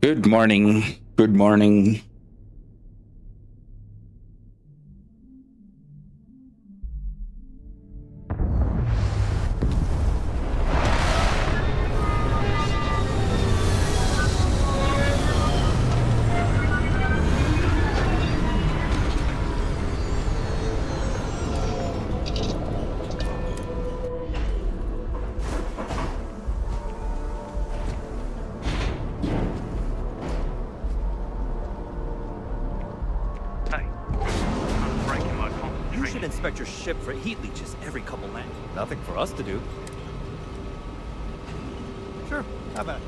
Good morning. Good morning. Hey, I'm breaking my You commentary. should inspect your ship for heat leeches every couple laps. Nothing for us to do. Sure, how about it?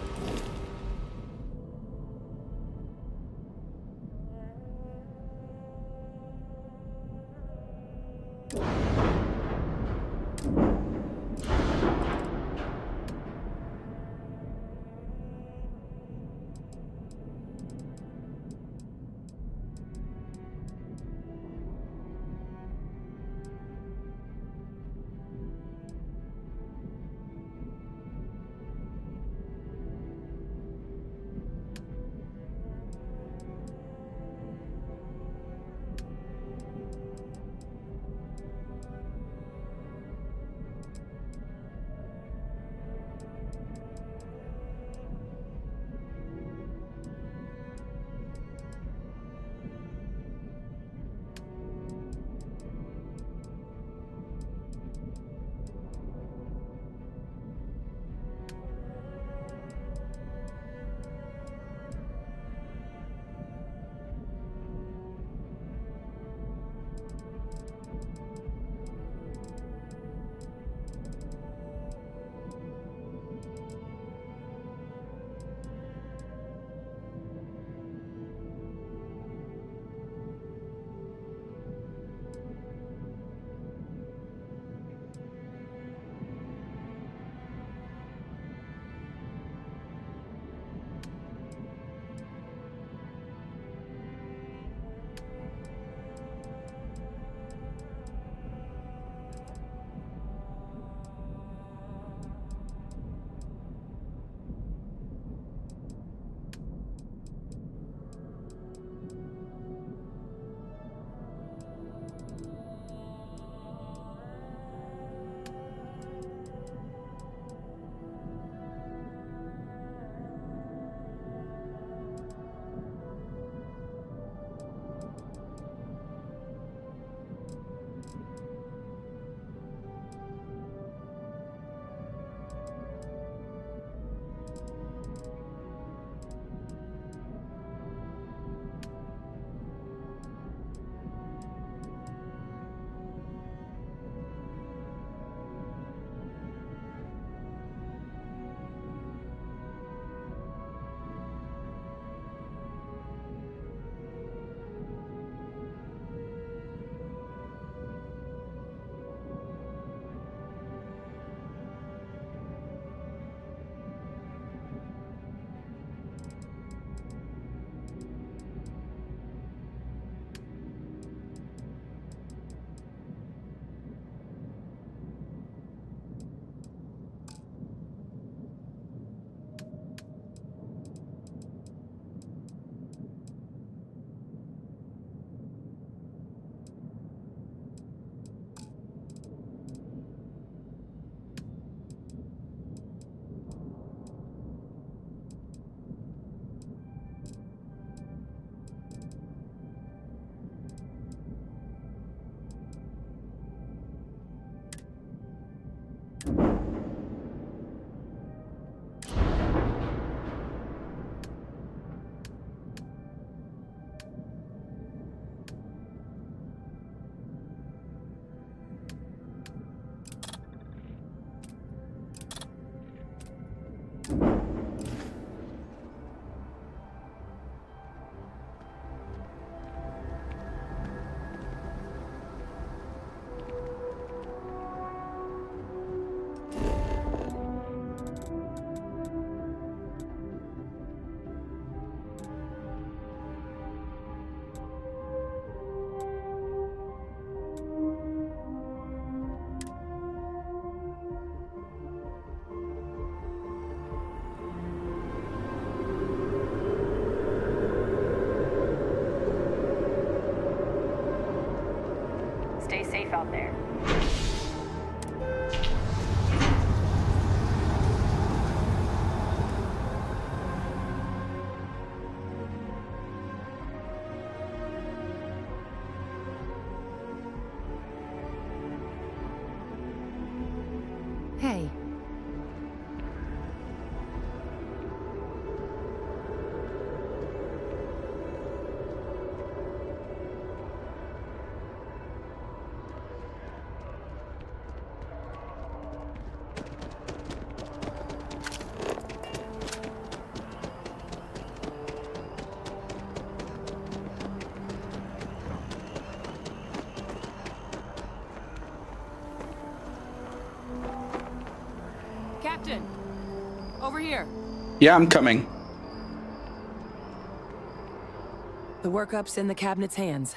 Captain, over here. Yeah, I'm coming. The workup's in the cabinet's hands.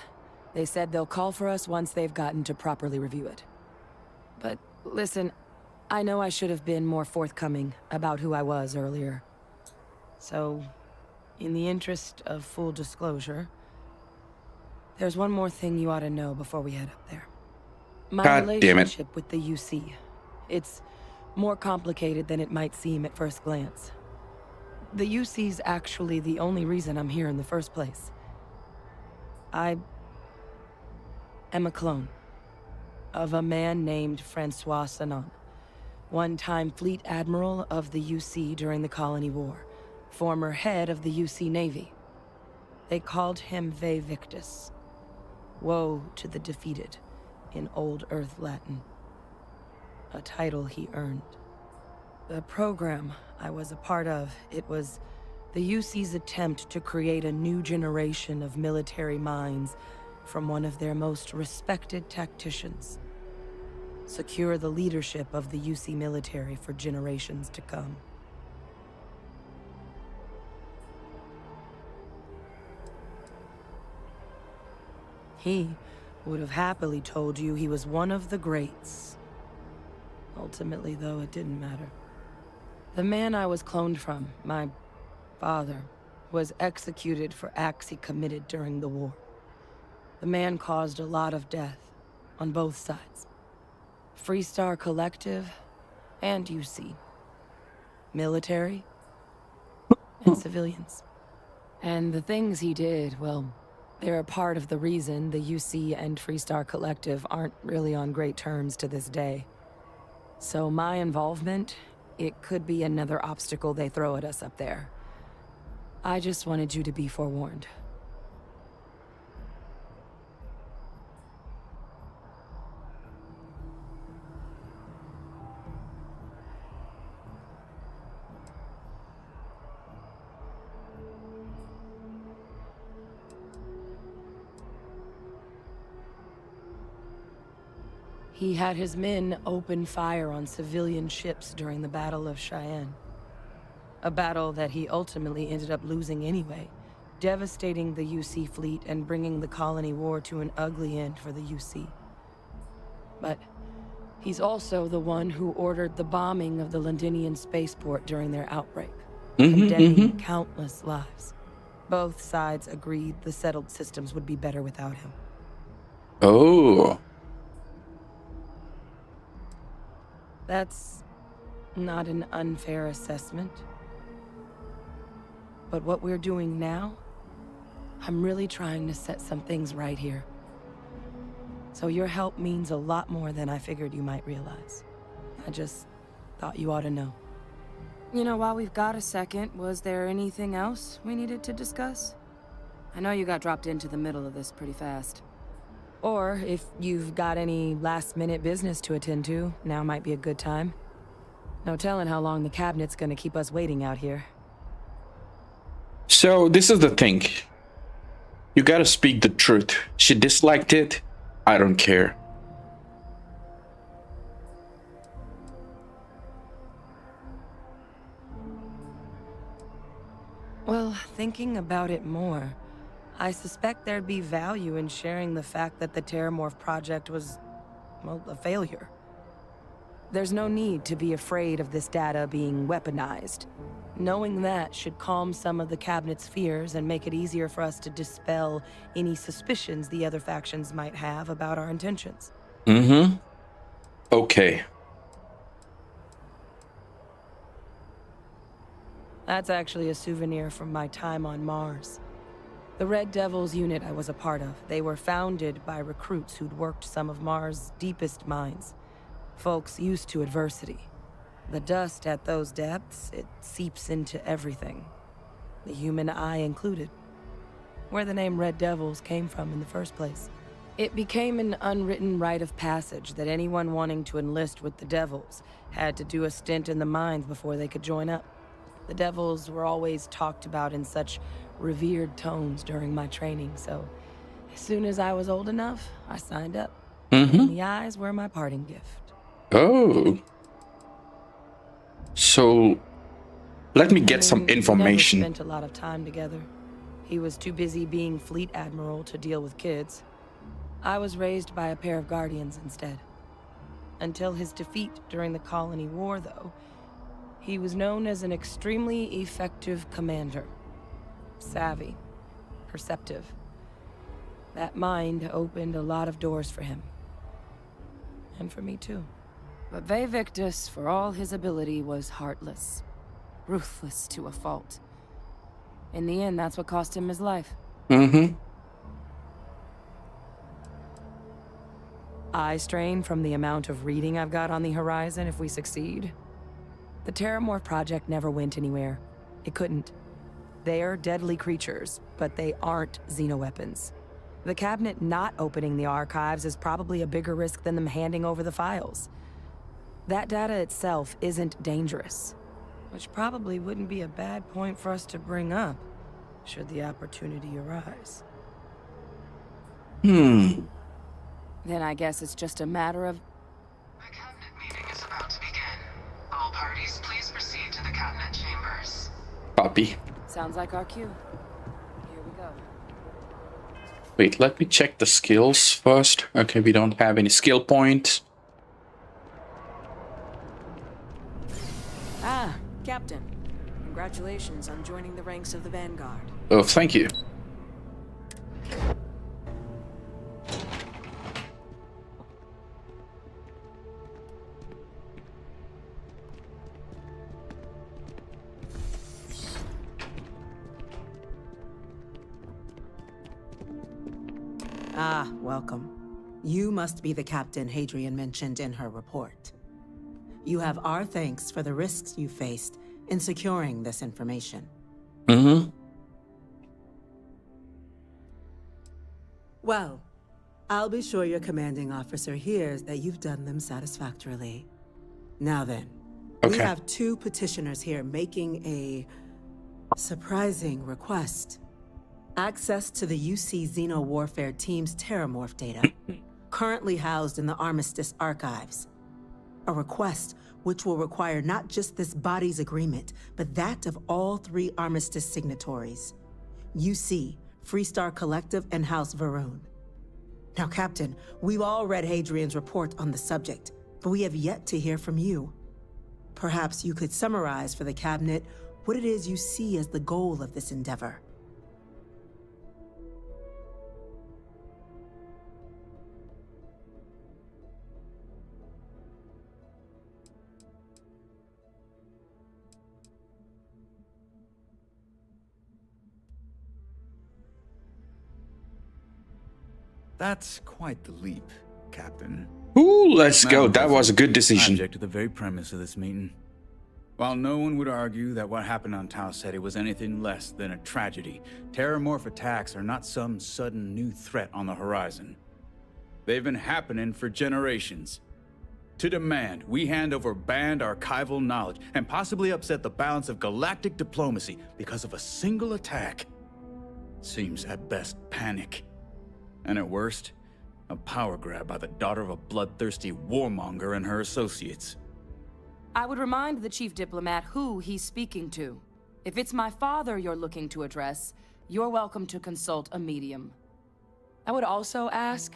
They said they'll call for us once they've gotten to properly review it. But listen, I know I should have been more forthcoming about who I was earlier. So, in the interest of full disclosure, there's one more thing you ought to know before we head up there. My God damn it. relationship with the UC. It's more complicated than it might seem at first glance. The UC's actually the only reason I'm here in the first place. I am a clone of a man named Francois Sanon, one-time fleet admiral of the UC during the Colony War, former head of the UC Navy. They called him Ve Victus, woe to the defeated, in Old Earth Latin, a title he earned. The program I was a part of, it was the UC's attempt to create a new generation of military minds from one of their most respected tacticians. Secure the leadership of the UC military for generations to come. He would have happily told you he was one of the greats. Ultimately, though, it didn't matter. The man I was cloned from, my father, was executed for acts he committed during the war. The man caused a lot of death, on both sides. Freestar Collective and UC. Military and civilians. And the things he did, well, they're a part of the reason the UC and Freestar Collective aren't really on great terms to this day. So my involvement, it could be another obstacle they throw at us up there. I just wanted you to be forewarned. He had his men open fire on civilian ships during the Battle of Cheyenne. A battle that he ultimately ended up losing anyway, devastating the UC fleet and bringing the Colony War to an ugly end for the UC. But he's also the one who ordered the bombing of the Londinian spaceport during their outbreak, condemning countless lives. Both sides agreed the settled systems would be better without him. Oh. That's not an unfair assessment. But what we're doing now, I'm really trying to set some things right here. So your help means a lot more than I figured you might realize. I just thought you ought to know. You know, while we've got a second, was there anything else we needed to discuss? I know you got dropped into the middle of this pretty fast. Or if you've got any last-minute business to attend to, now might be a good time. No telling how long the cabinet's gonna keep us waiting out here. So this is the thing. You gotta speak the truth. She disliked it. I don't care. Well, thinking about it more, I suspect there'd be value in sharing the fact that the Terramorph project was, well, a failure. There's no need to be afraid of this data being weaponized. Knowing that should calm some of the cabinet's fears and make it easier for us to dispel any suspicions the other factions might have about our intentions. Okay. That's actually a souvenir from my time on Mars. The Red Devils unit I was a part of, they were founded by recruits who'd worked some of Mars' deepest mines. Folks used to adversity. The dust at those depths, it seeps into everything. The human eye included. Where the name Red Devils came from in the first place. It became an unwritten rite of passage that anyone wanting to enlist with the Devils had to do a stint in the mines before they could join up. The Devils were always talked about in such revered tones during my training, so as soon as I was old enough, I signed up. And the eyes were my parting gift. Oh. So, let me get some We information. never spent a lot of time together. He was too busy being fleet admiral to deal with kids. I was raised by a pair of guardians instead. Until his defeat during the Colony War, though, he was known as an extremely effective commander. Savvy, perceptive. That mind opened a lot of doors for him. And for me too. But Victus, for all his ability, was heartless. Ruthless to a fault. In the end, that's what cost him his life. Mm-hmm. I strain from the amount of reading I've got on the horizon if we succeed. The Terramorph project never went anywhere. It couldn't. They're deadly creatures, but they aren't xenoweapons. The cabinet not opening the archives is probably a bigger risk than them handing over the files. That data itself isn't dangerous, which probably wouldn't be a bad point for us to bring up, should the opportunity arise. Then I guess it's just a matter of... The cabinet meeting is about to begin. All parties, please proceed to the cabinet chambers. Copy. Sounds like our cue. Here we go. Wait, let me check the skills first. Okay, we don't have any skill points. Ah, Captain. Congratulations on joining the ranks of the Vanguard. Oh, thank you. Ah, welcome. You must be the captain Hadrian mentioned in her report. You have our thanks for the risks you faced in securing this information. Mm-hmm. Well, I'll be sure your commanding officer hears that you've done them satisfactorily. Now then, we Okay. have two petitioners here making a surprising request. Access to the UC Xeno Warfare Team's Terramorph data, currently housed in the Armistice archives. A request which will require not just this body's agreement, but that of all three Armistice signatories. UC, Freestar Collective, and House Varun. Now, Captain, we've all read Hadrian's report on the subject, but we have yet to hear from you. Perhaps you could summarize for the Cabinet what it is you see as the goal of this endeavor. That's quite the leap, Captain. Ooh, let's go. Madam That was a good President, I decision. object to the very premise of this meeting. While no one would argue that what happened on Tau Ceti was anything less than a tragedy, Terramorph attacks are not some sudden new threat on the horizon. They've been happening for generations. To demand we hand over banned archival knowledge and possibly upset the balance of galactic diplomacy because of a single attack seems at best panic. And at worst, a power grab by the daughter of a bloodthirsty warmonger and her associates. I would remind the chief diplomat who he's speaking to. If it's my father you're looking to address, you're welcome to consult a medium. I would also ask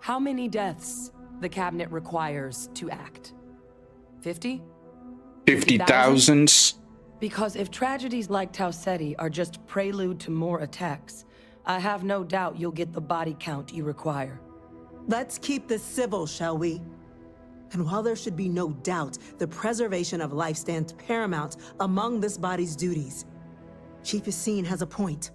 how many deaths the cabinet requires to act. 50? 50,000. Because if tragedies like Tau Ceti are just prelude to more attacks, I have no doubt you'll get the body count you require. Let's keep this civil, shall we? And while there should be no doubt the preservation of life stands paramount among this body's duties, Chief Yassine has a point.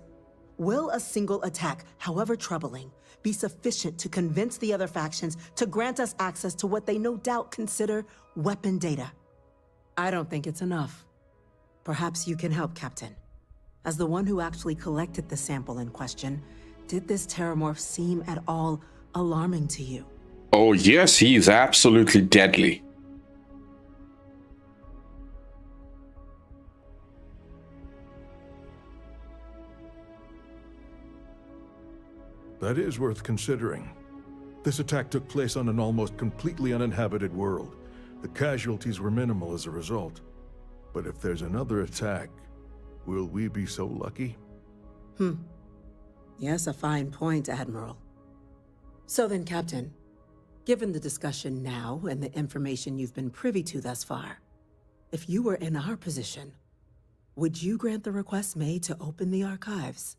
Will a single attack, however troubling, be sufficient to convince the other factions to grant us access to what they no doubt consider weapon data? I don't think it's enough. Perhaps you can help, Captain. As the one who actually collected the sample in question, did this Terramorph seem at all alarming to you? Oh, yes, he is absolutely deadly. That is worth considering. This attack took place on an almost completely uninhabited world. The casualties were minimal as a result. But if there's another attack, will we be so lucky? Yes, a fine point, Admiral. So then, Captain, given the discussion now and the information you've been privy to thus far, if you were in our position, would you grant the request made to open the archives?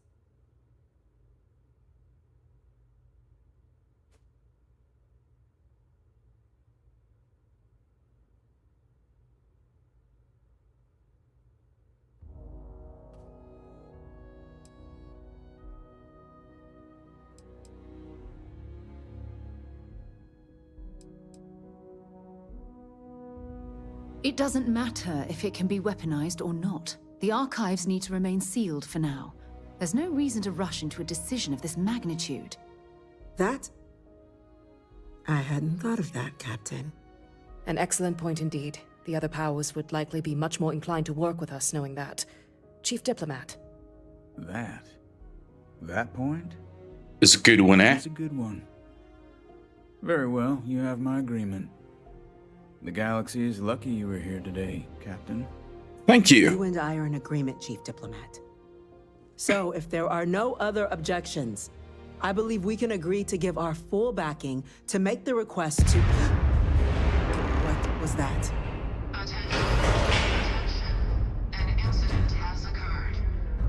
It doesn't matter if it can be weaponized or not. The archives need to remain sealed for now. There's no reason to rush into a decision of this magnitude. That? I hadn't thought of that, Captain. An excellent point indeed. The other powers would likely be much more inclined to work with us knowing that. Chief Diplomat. That point? It's a good one, eh? It's a good one. Very well, you have my agreement. The galaxy is lucky you were here today, Captain. Thank you. You and I are in agreement, Chief Diplomat. So, if there are no other objections, I believe we can agree to give our full backing to make the request to... What was that? Attention. Attention. An incident has occurred.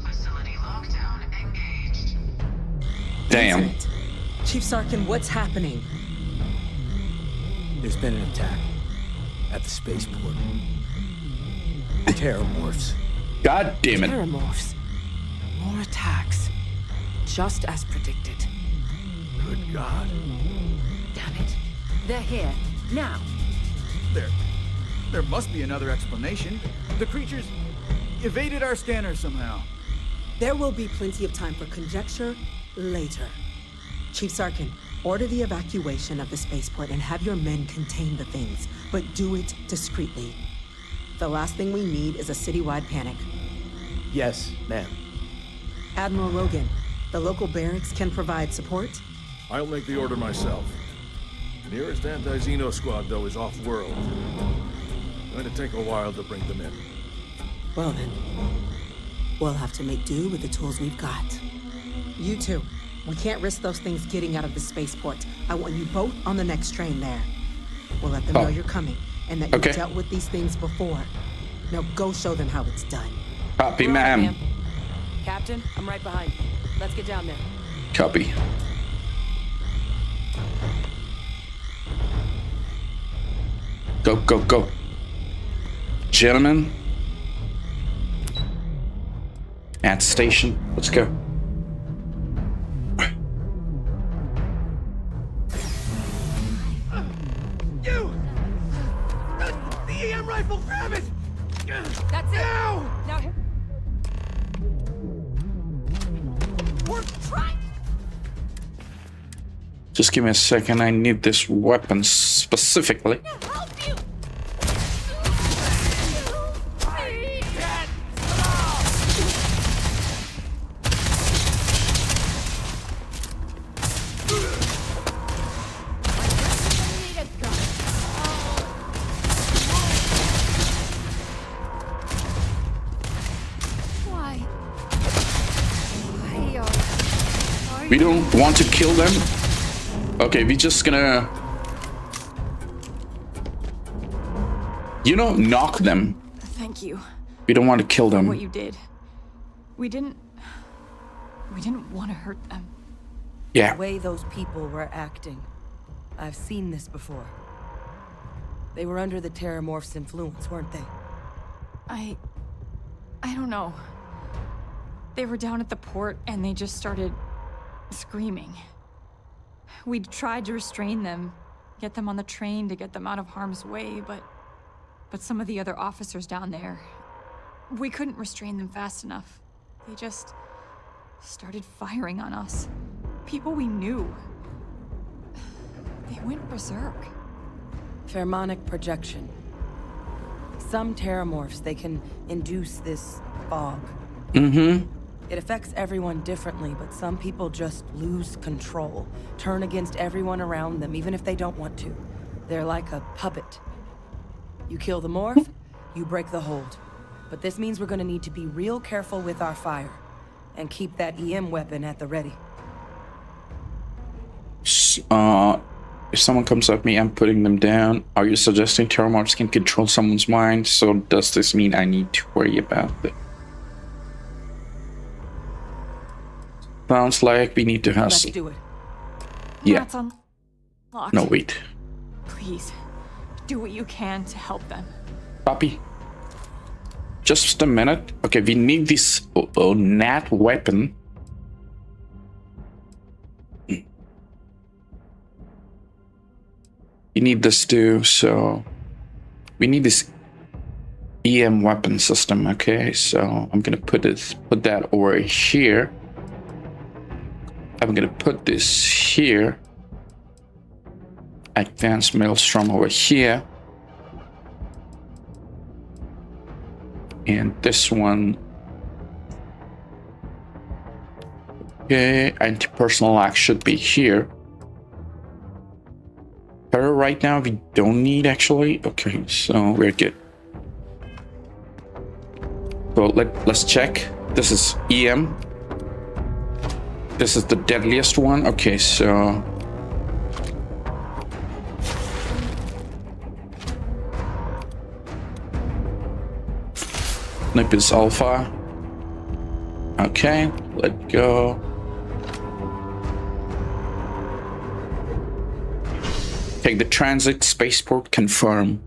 Facility lockdown engaged. Damn. Incident. Chief Sarkin, what's happening? There's been an attack at the spaceport. Terramorphs. God damn it. Terramorphs. More attacks. Just as predicted. Good God. Damn it. They're here. Now. There must be another explanation. The creatures evaded our scanner somehow. There will be plenty of time for conjecture later. Chief Sarkin, order the evacuation of the spaceport and have your men contain the things, but do it discreetly. The last thing we need is a citywide panic. Yes, ma'am. Admiral Rogan, the local barracks can provide support? I'll make the order myself. The nearest anti-Xeno squad, though, is off-world. Going to take a while to bring them in. Well then, we'll have to make do with the tools we've got. You two, we can't risk those things getting out of the spaceport. I want you both on the next train there. We'll let them know you're coming, and that you've dealt with these things before. Now go show them how it's done. Copy, We're on, ma'am. Captain, I'm right behind you. Let's get down there. Copy. Go, go, go. Gentlemen. At station. Let's go. You! The EM rifle, grab it! That's it. Now! Now, We're trying! Just give me a second. I need this weapon specifically. Help you! We don't want to kill them. Okay, we just gonna, you know, knock them. Thank you We don't want to kill for them. what you did. We didn't want to hurt them. Yeah. the way those people were acting. I've seen this before. They were under the Terramorph's influence, weren't they? I don't know. They were down at the port and they just started screaming. We tried to restrain them, get them on the train to get them out of harm's way, but some of the other officers down there, we couldn't restrain them fast enough. They just started firing on us. People we knew. They went berserk. Pheromonic projection. Some Terramorphs, they can induce this fog. Mm-hmm. It affects everyone differently, but some people just lose control, turn against everyone around them, even if they don't want to. They're like a puppet. You kill the morph, you break the hold. but this means we're gonna need to be real careful with our fire. And keep that EM weapon at the ready. If someone comes at me, I'm putting them down. Are you suggesting terramorphs can control someone's mind? So does this mean I need to worry about it? Sounds like we need to Let's hustle. do it. Yeah. That's unlocked. No, wait. Please, do what you can to help them. Copy. Just a minute. Okay, we need this NAT weapon. You need this too, so we need this EM weapon system. Okay, so I'm gonna put that over here. I'm gonna put this here. Advanced Maelstrom over here. And this one. Okay, anti-personal act should be here. Right now we don't need actually. Okay, so we're good. So let's check. This is EM. This is the deadliest one. Okay, so Snip is alpha. Okay, let go. Take the transit spaceport, confirm.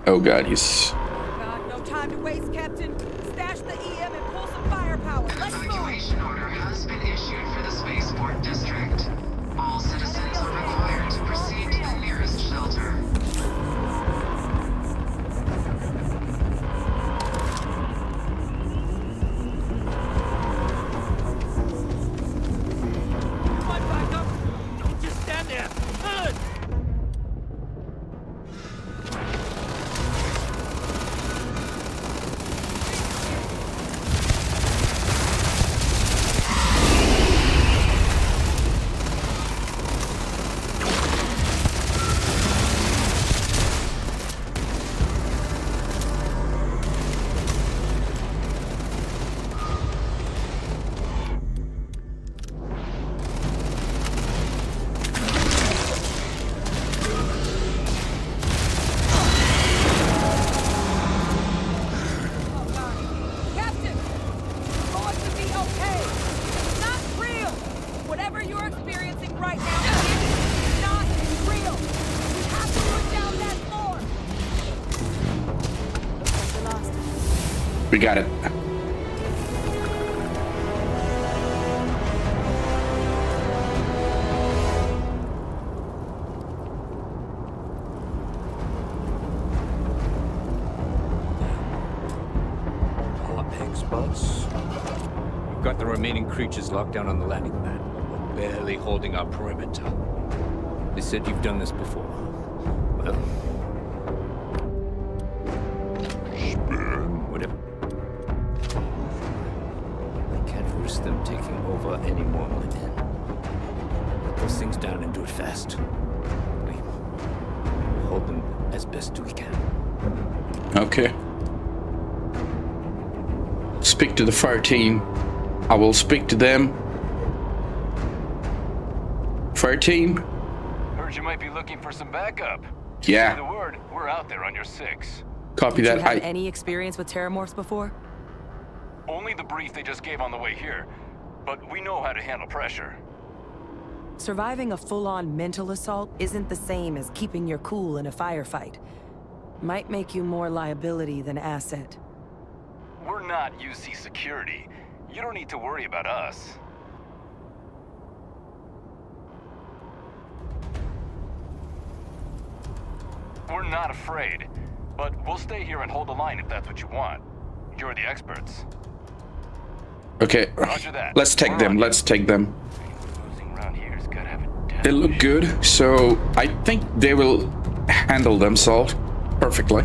Oh god, he's... God, no time to waste, Captain. Stash the EM and pull some firepower. Let's move. Evacuation order has been issued for the spaceport district. All citizens are required to proceed to the nearest shelter. Come on, backup. Don't just stand there. Good. Captain, you're going to be okay. It's not real. Whatever you're experiencing right now is not real. We have to put down that floor. We got it. Experts. We've got the remaining creatures locked down on the landing pad. We're barely holding our perimeter. They said you've done this before. Well... whatever. I can't risk them taking over any more of my men. Put those things down and do it fast. We hold them as best we can. Okay. Speak to the fire team. I will speak to them. Fire team? Heard you might be looking for some backup. Yeah. The word, we're out there on your 6. Copy Did that. you have any experience with terramorphs before? Only the brief they just gave on the way here. But we know how to handle pressure. Surviving a full-on mental assault isn't the same as keeping your cool in a firefight. Might make you more liability than asset. We're not UC security. You don't need to worry about us. We're not afraid, but we'll stay here and hold the line if that's what you want. You're the experts. Okay. Roger that. Let's take them. Let's take them. Losing around here's gotta have a They look good, so I think they will handle themselves perfectly.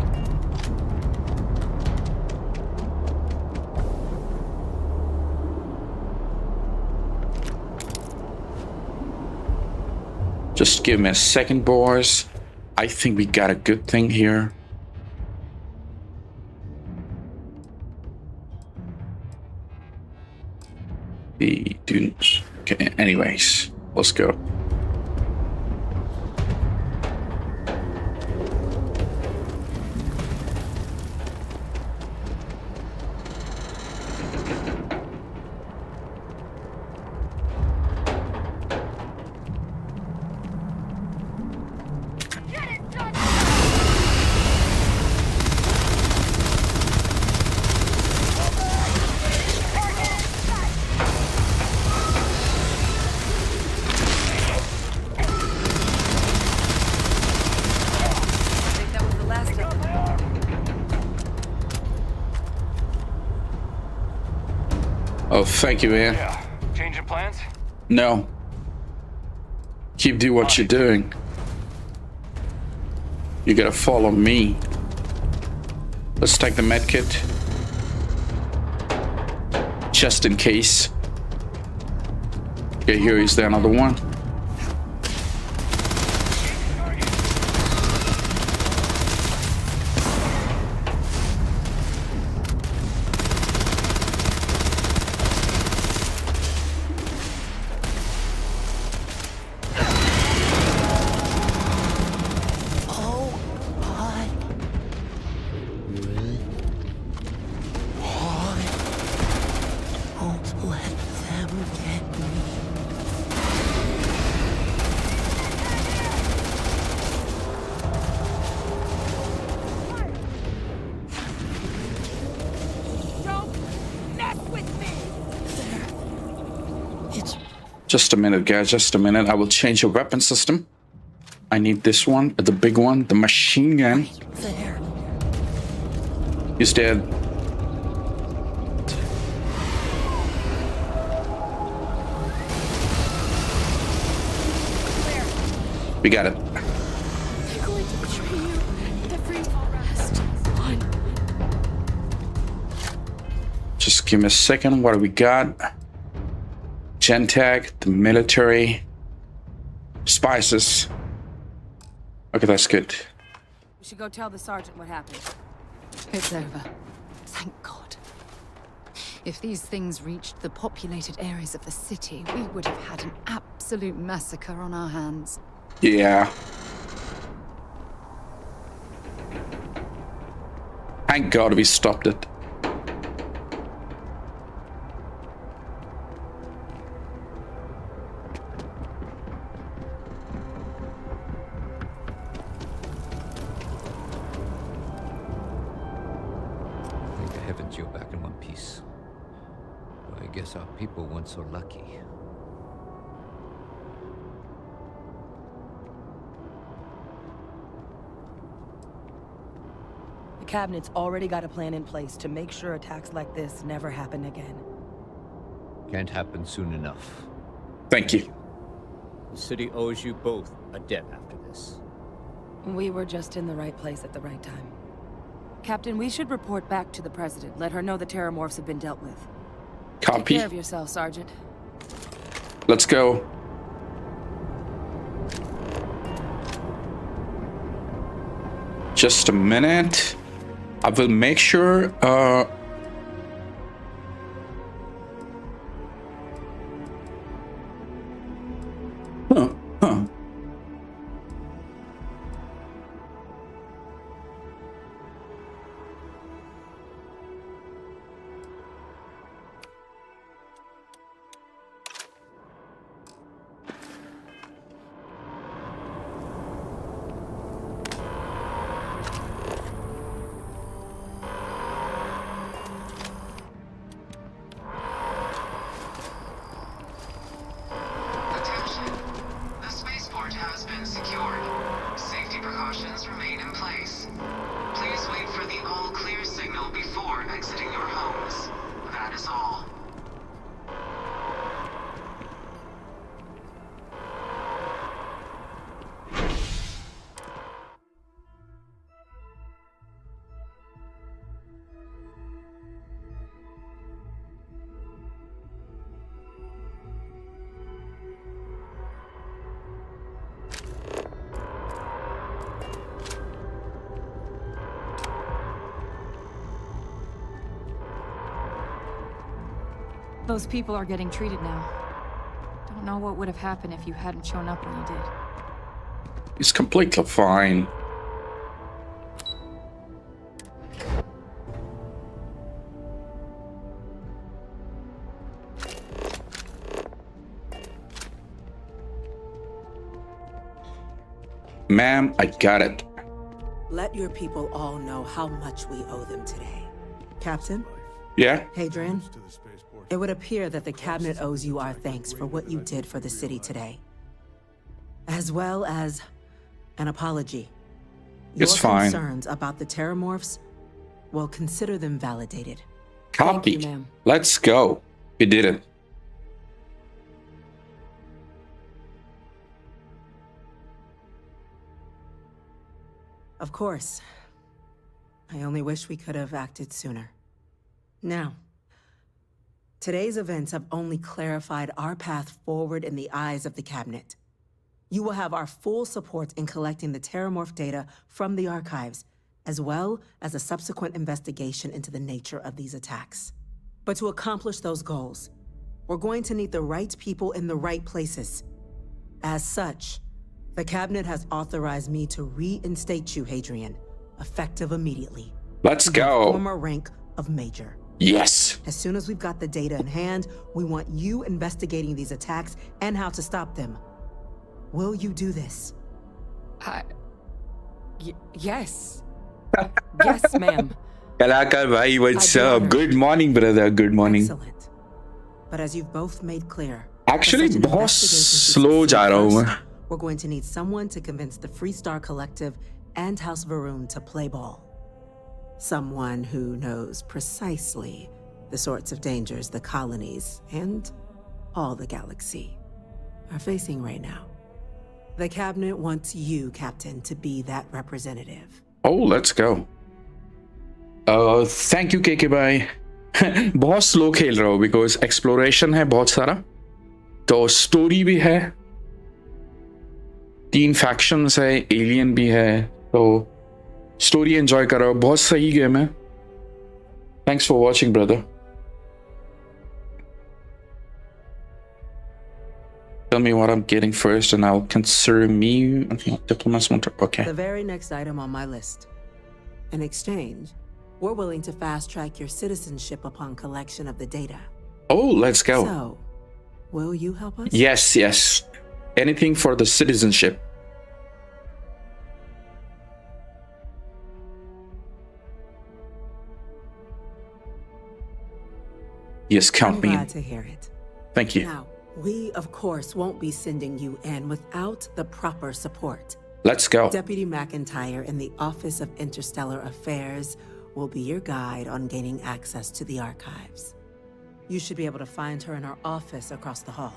Just give me a second, boys. I think we got a good thing here. Okay, anyways, let's go. Oh, thank you, man. Yeah. Changing plans? No. Keep doing what you're doing. You gotta follow me. Let's take the med kit. Just in case. Okay, here is the another one. Just a minute, guys, just a minute. I will change your weapon system. I need this one, the big one, the machine gun. There. He's dead. We got it. They're going to betray you. Every last one. Just give me a second. What do we got? Gentag, the military, spices. Okay, that's good. We should go tell the sergeant what happened. It's over. Thank God. If these things reached the populated areas of the city, we would have had an absolute massacre on our hands. Yeah. Thank God we stopped it. You're back in one piece. Well, I guess our people weren't so lucky. The cabinet's already got a plan in place to make sure attacks like this never happen again. Can't happen soon enough. Thank you. The city owes you both a debt after this. We were just in the right place at the right time. Captain, we should report back to the President. Let her know the terramorphs have been dealt with. Copy. Take care of yourself, Sergeant. Let's go. Just a minute. I will make sure. those people are getting treated now. Don't know what would have happened if you hadn't shown up when you did. He's completely fine. Ma'am, I got it. Let your people all know how much we owe them today. Captain? Yeah? Hadrian? It would appear that the cabinet owes you our thanks for what you did for the city today. As well as an apology. It's fine. Your concerns about the terramorphs, well, consider them validated. Copy. Thank you, ma'am. Let's go. We did it. Of course. I only wish we could have acted sooner. Now, today's events have only clarified our path forward in the eyes of the cabinet. You will have our full support in collecting the terramorph data from the archives, as well as a subsequent investigation into the nature of these attacks. But to accomplish those goals, we're going to need the right people in the right places. As such, the cabinet has authorized me to reinstate you, Hadrian, effective immediately. Let's to go. your former rank of Major. Yes. As soon as we've got the data in hand, we want you investigating these attacks and how to stop them. Will you do this? Yes. Yes, ma'am. Kalakar bhai, what's up? Good morning, brother. Good morning. Excellent. But as you've both made clear, Actually, for such an बहुत investigation to slow succeed जा रहा हूँ मैं. first, we're going to need someone to convince the Freestar Collective and House Varun to play ball. Someone who knows precisely the sorts of dangers the colonies and all the galaxy are facing right now. The cabinet wants you, Captain, to be that representative. Oh, let's go. Thank you, KK bhai. बहुत slow खेल रहा हूँ because exploration है बहुत सारा, तो story भी है, 3 factions है, alien भी है, तो story enjoy कर रहा हूँ. बहुत सही game है. Thanks for watching, brother. Tell me what I'm getting first and I'll consider me. Okay, diplomats. Okay. The very next item on my list. In exchange, we're willing to fast-track your citizenship upon collection of the data. Oh, let's go. So, will you help us? Yes, yes. Anything for the citizenship. Yes, count me I'm in. glad to hear it. Thank you. Now, we, of course, won't be sending you in without the proper support. Let's go. Deputy McIntyre in the Office of Interstellar Affairs will be your guide on gaining access to the archives. You should be able to find her in her office across the hall.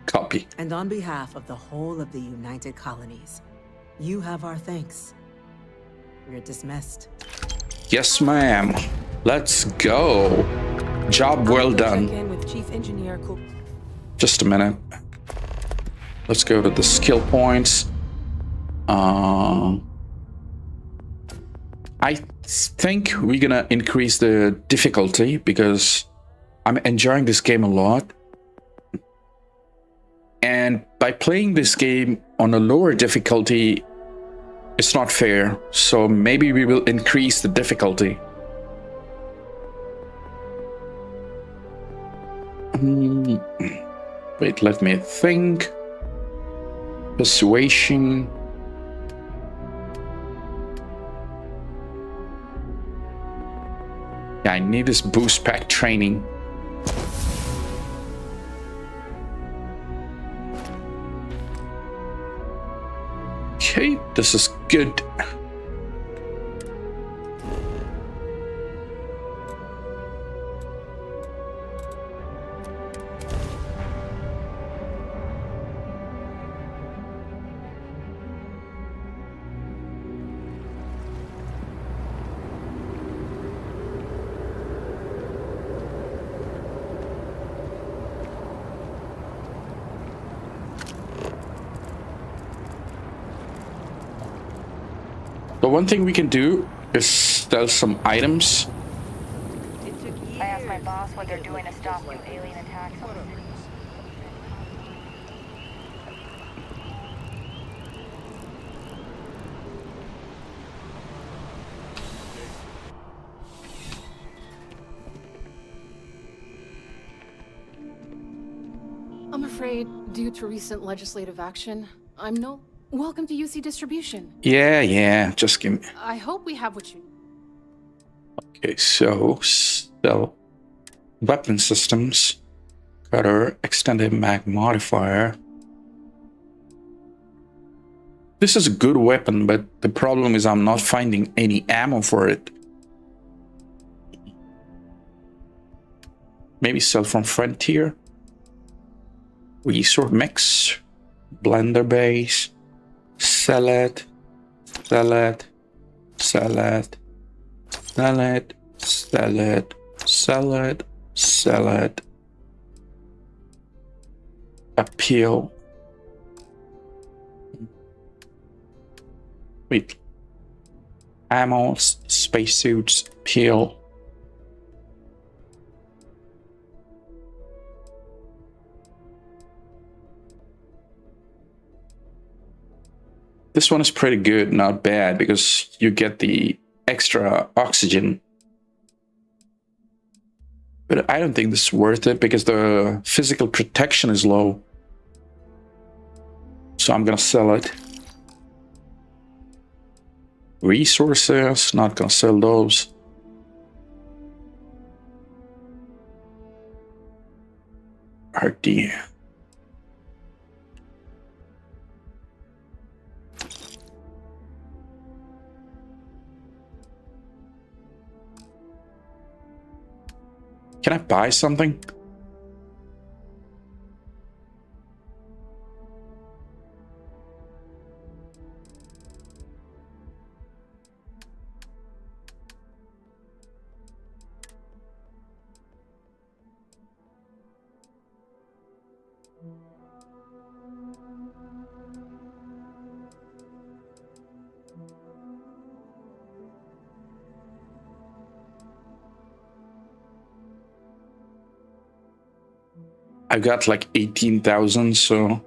Copy. And on behalf of the whole of the United Colonies, you have our thanks. You're dismissed. Yes, ma'am. Let's go. Job well done. Check in with Chief Engineer Cool. Just a minute. Let's go to the skill points. I think we're gonna increase the difficulty because I'm enjoying this game a lot. And by playing this game on a lower difficulty, it's not fair. So maybe we will increase the difficulty. Wait, let me think. Persuasion. Yeah, I need this boost pack training. Okay, this is good. The one thing we can do is sell some items. I asked my boss what they're doing to stop new alien attacks on the city. I'm afraid, due to recent legislative action, I'm no... Welcome to UC Distribution. Yeah, just give me... I hope we have what you... Okay, so weapon systems, cutter, extended mag modifier. This is a good weapon, but the problem is I'm not finding any ammo for it. Maybe sell from Frontier. Resource mix, blender base, sell it, sell it, sell it, sell it, sell it, sell it, sell it. Appeal. Wait. Ammo, spacesuits, appeal. This one is pretty good, not bad, because you get the extra oxygen. But I don't think this is worth it because the physical protection is low. So I'm gonna sell it. Resources, not gonna sell those. RD. Can I buy something? I've got like 18,000, so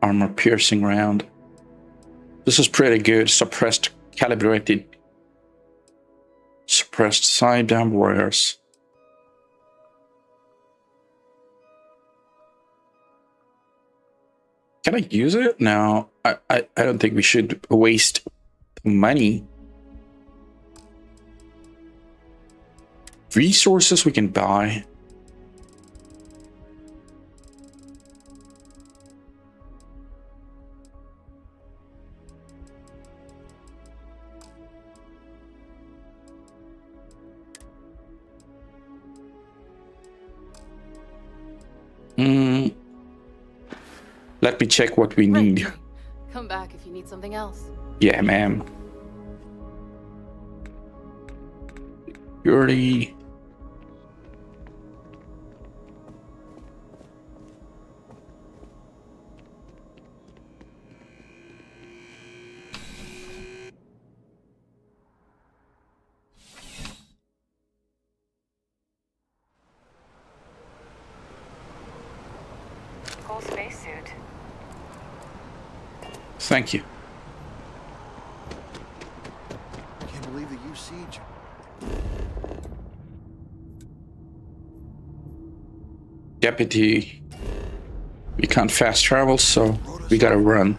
armor piercing round. This is pretty good. Suppressed calibrated. Suppressed side down warriors. Can I use it? No, I don't think we should waste money. Resources we can buy. Let me check what we need. Come back if you need something else. Yeah, ma'am. Purity. Cool spacesuit. Thank you. I can't believe the UC. Deputy. We can't fast travel, so we gotta run.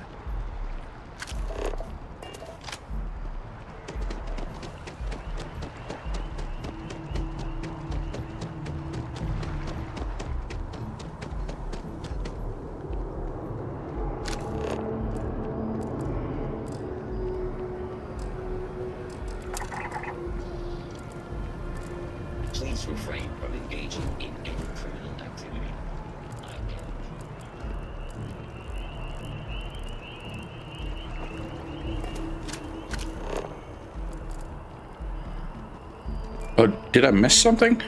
Please refrain from engaging in any criminal activity. Oh, did I miss something?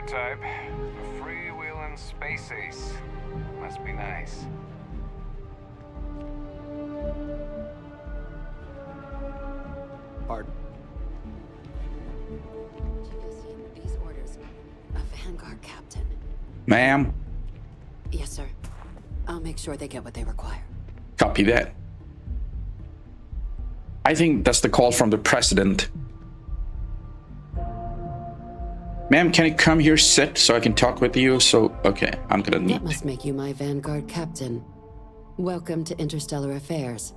type. A freewheeling space ace. Must be nice. Pardon? These orders. A Vanguard captain. Ma'am, Yes, sir. I'll make sure they get what they require. copy that. I think that's the call from the president. Ma'am, can you come here, sit, so I can talk with you? So, okay, I'm gonna need... That must make you my Vanguard captain. Welcome to Interstellar Affairs.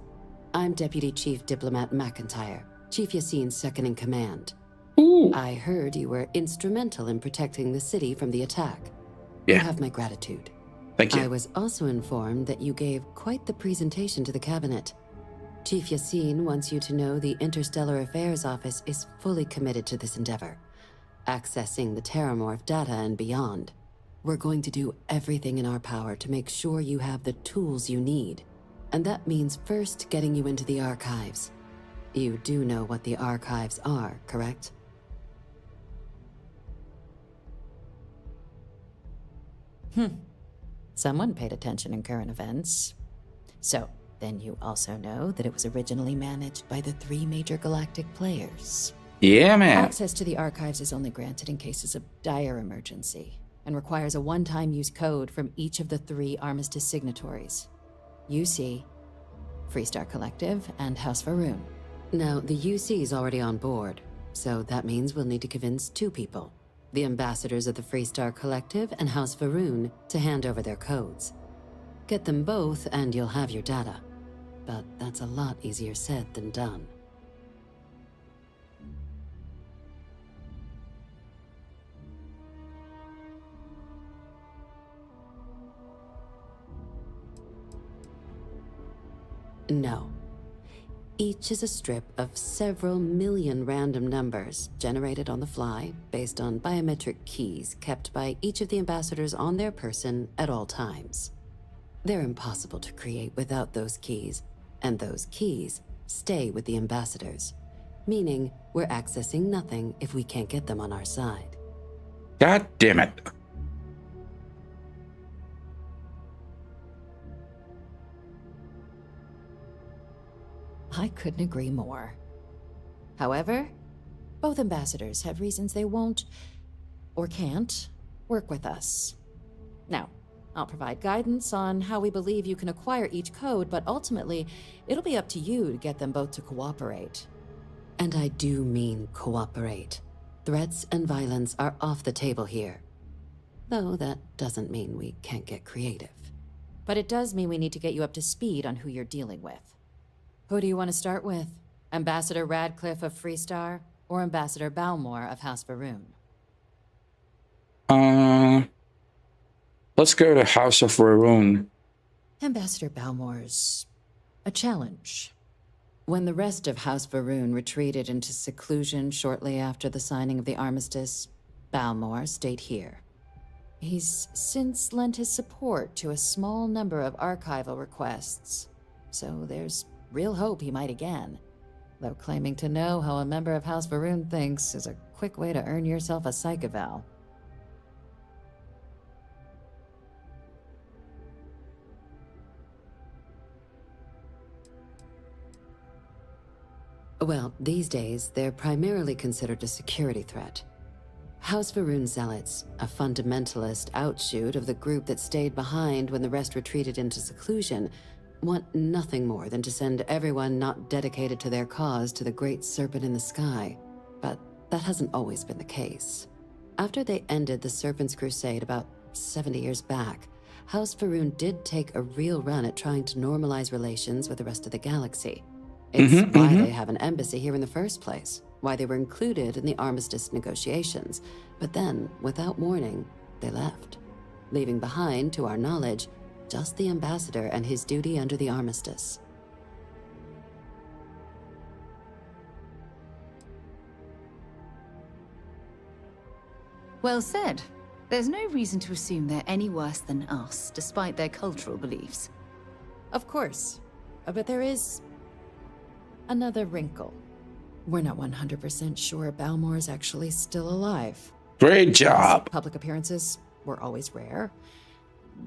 I'm Deputy Chief Diplomat McIntyre, Chief Yassine's second in command. Ooh. I heard you were instrumental in protecting the city from the attack. Yeah. You have my gratitude. Thank you. I was also informed that you gave quite the presentation to the cabinet. Chief Yassine wants you to know the Interstellar Affairs Office is fully committed to this endeavor, accessing the Terramorph data and beyond. We're going to do everything in our power to make sure you have the tools you need. And that means first getting you into the archives. You do know what the archives are, correct? Someone paid attention in current events. So, then you also know that it was originally managed by the 3 major galactic players. Yeah, man. Access to the archives is only granted in cases of dire emergency, and requires a one-time use code from each of the 3 Armistice signatories. UC, Freestar Collective, and House Varun. Now, the UC is already on board, so that means we'll need to convince 2 people. The ambassadors of the Freestar Collective and House Varun to hand over their codes. Get them both and you'll have your data. But that's a lot easier said than done. No. Each is a strip of several million random numbers generated on the fly based on biometric keys kept by each of the ambassadors on their person at all times. They're impossible to create without those keys, and those keys stay with the ambassadors, meaning we're accessing nothing if we can't get them on our side. God damn it. I couldn't agree more. However, both ambassadors have reasons they won't, or can't, work with us. Now, I'll provide guidance on how we believe you can acquire each code, but ultimately, it'll be up to you to get them both to cooperate. And I do mean cooperate. Threats and violence are off the table here. Though that doesn't mean we can't get creative. But it does mean we need to get you up to speed on who you're dealing with. Who do you want to start with? Ambassador Radcliffe of Freestar, or Ambassador Balmore of House Varun? Let's go to House of Varun. Ambassador Balmore's a challenge. When the rest of House Varun retreated into seclusion shortly after the signing of the armistice, Balmore stayed here. He's since lent his support to a small number of archival requests, so there's real hope he might again. Though claiming to know how a member of House Varun thinks is a quick way to earn yourself a psych eval. Well, these days, they're primarily considered a security threat. House Varun Zealots, a fundamentalist outshoot of the group that stayed behind when the rest retreated into seclusion, want nothing more than to send everyone not dedicated to their cause to the great serpent in the sky. But that hasn't always been the case. After they ended the Serpent's Crusade about 70 years back, House Varun did take a real run at trying to normalize relations with the rest of the galaxy. It's why they have an embassy here in the first place, why they were included in the armistice negotiations. But then, without warning, they left, leaving behind, to our knowledge, just the ambassador and his duty under the armistice. Well said. There's no reason to assume they're any worse than us, despite their cultural beliefs. Of course, but there is another wrinkle. We're not 100% sure Balmore's actually still alive. Great job. Public appearances were always rare,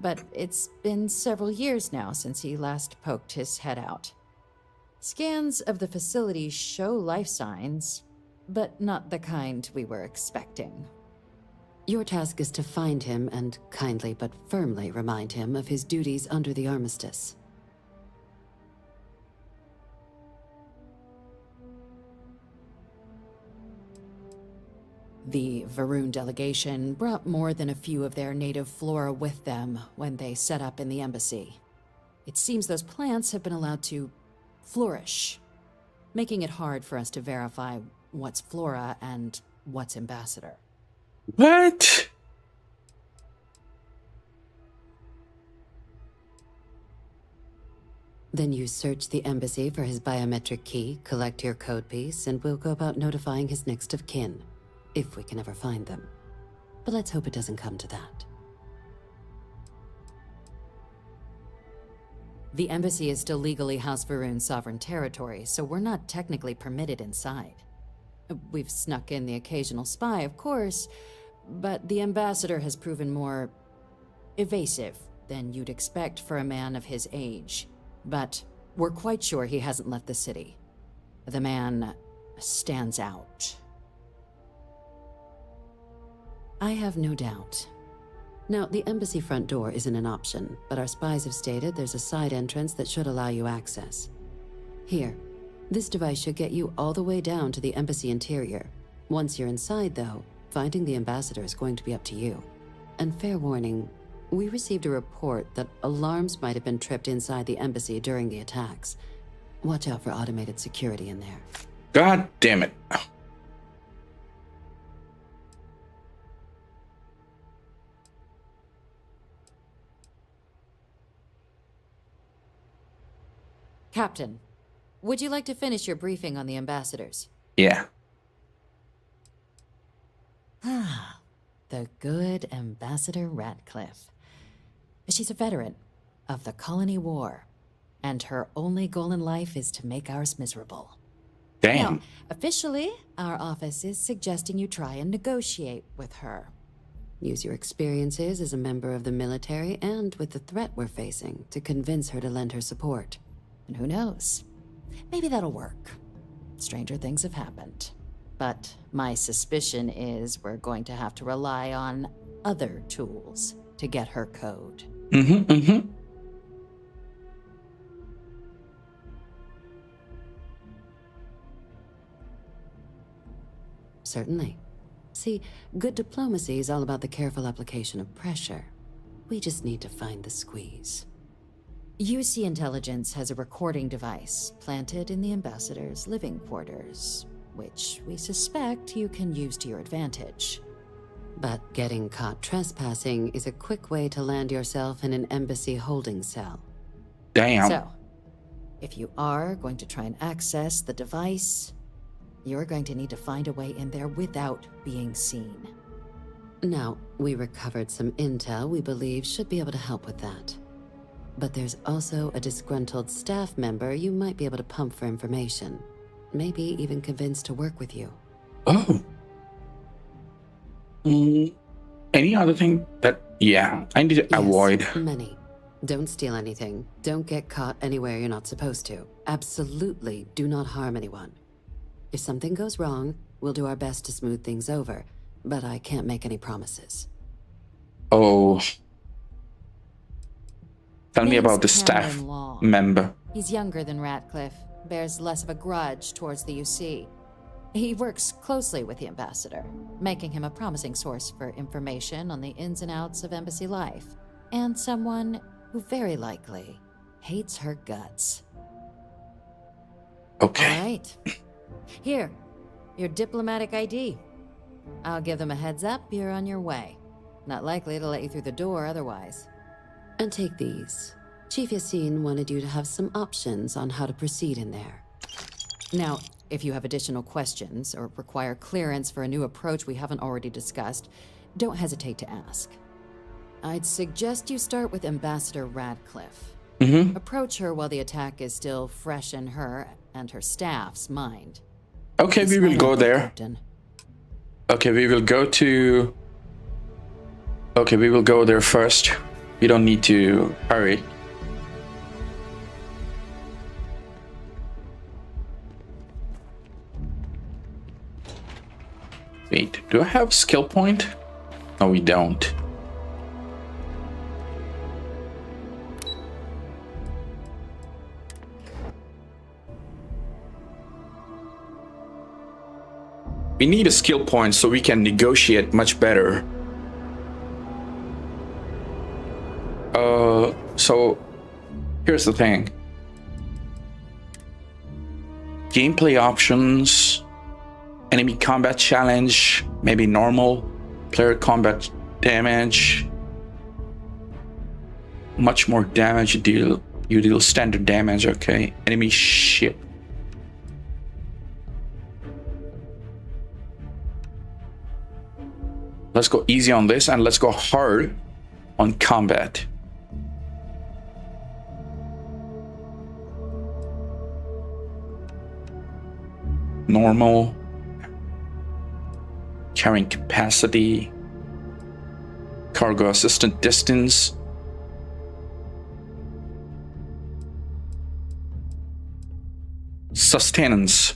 but it's been several years now since he last poked his head out. Scans of the facility show life signs, but not the kind we were expecting. Your task is to find him and kindly but firmly remind him of his duties under the armistice. The Varun delegation brought more than a few of their native flora with them when they set up in the embassy. It seems those plants have been allowed to flourish, making it hard for us to verify what's flora and what's ambassador. What? Then you search the embassy for his biometric key, collect your code piece, and we'll go about notifying his next of kin, if we can ever find them. But let's hope it doesn't come to that. The embassy is still legally House Varun's sovereign territory, so we're not technically permitted inside. We've snuck in the occasional spy, of course, but the ambassador has proven more evasive than you'd expect for a man of his age. But we're quite sure he hasn't left the city. The man stands out. I have no doubt. Now, the embassy front door isn't an option, but our spies have stated there's a side entrance that should allow you access. Here, this device should get you all the way down to the embassy interior. Once you're inside, though, finding the ambassador is going to be up to you. And fair warning, we received a report that alarms might have been tripped inside the embassy during the attacks. Watch out for automated security in there. God damn it. Captain, would you like to finish your briefing on the ambassadors? Yeah. Ah, the good Ambassador Ratcliffe. She's a veteran of the Colony War, and her only goal in life is to make ours miserable. Damn. Now, officially, our office is suggesting you try and negotiate with her. Use your experiences as a member of the military and with the threat we're facing to convince her to lend her support. And who knows? Maybe that'll work. Stranger things have happened. But my suspicion is we're going to have to rely on other tools to get her code. Certainly. See, good diplomacy is all about the careful application of pressure. We just need to find the squeeze. UC Intelligence has a recording device planted in the ambassador's living quarters, which we suspect you can use to your advantage. But getting caught trespassing is a quick way to land yourself in an embassy holding cell. Damn. So, if you are going to try and access the device, you're going to need to find a way in there without being seen. Now, we recovered some intel we believe should be able to help with that. But there's also a disgruntled staff member you might be able to pump for information. Maybe even convince to work with you. Oh. Any other thing that, yeah, I need to avoid? Many. Don't steal anything. Don't get caught anywhere you're not supposed to. Absolutely do not harm anyone. If something goes wrong, we'll do our best to smooth things over, but I can't make any promises. Oh. Tell me about the staff member. He's younger than Ratcliffe, bears less of a grudge towards the UC. He works closely with the ambassador, making him a promising source for information on the ins and outs of embassy life, and someone who very likely hates her guts. Okay. All right. Here, your diplomatic ID. I'll give them a heads up, you're on your way. Not likely to let you through the door otherwise. And take these. Chief Yassine wanted you to have some options on how to proceed in there. Now, if you have additional questions or require clearance for a new approach we haven't already discussed, don't hesitate to ask. I'd suggest you start with Ambassador Ratcliffe. Approach her while the attack is still fresh in her and her staff's mind. Okay, we will go there. Okay, we will go to... Okay, we will go there first. We don't need to hurry. Wait, do I have skill point? No, we don't. We need a skill point so we can negotiate much better. So here's the thing. Gameplay options, enemy combat challenge, maybe normal, player combat damage. Much more damage you deal. You deal standard damage, okay. Enemy ship. Let's go easy on this and let's go hard on combat. Normal. Carrying capacity. Cargo assistant distance. Sustenance.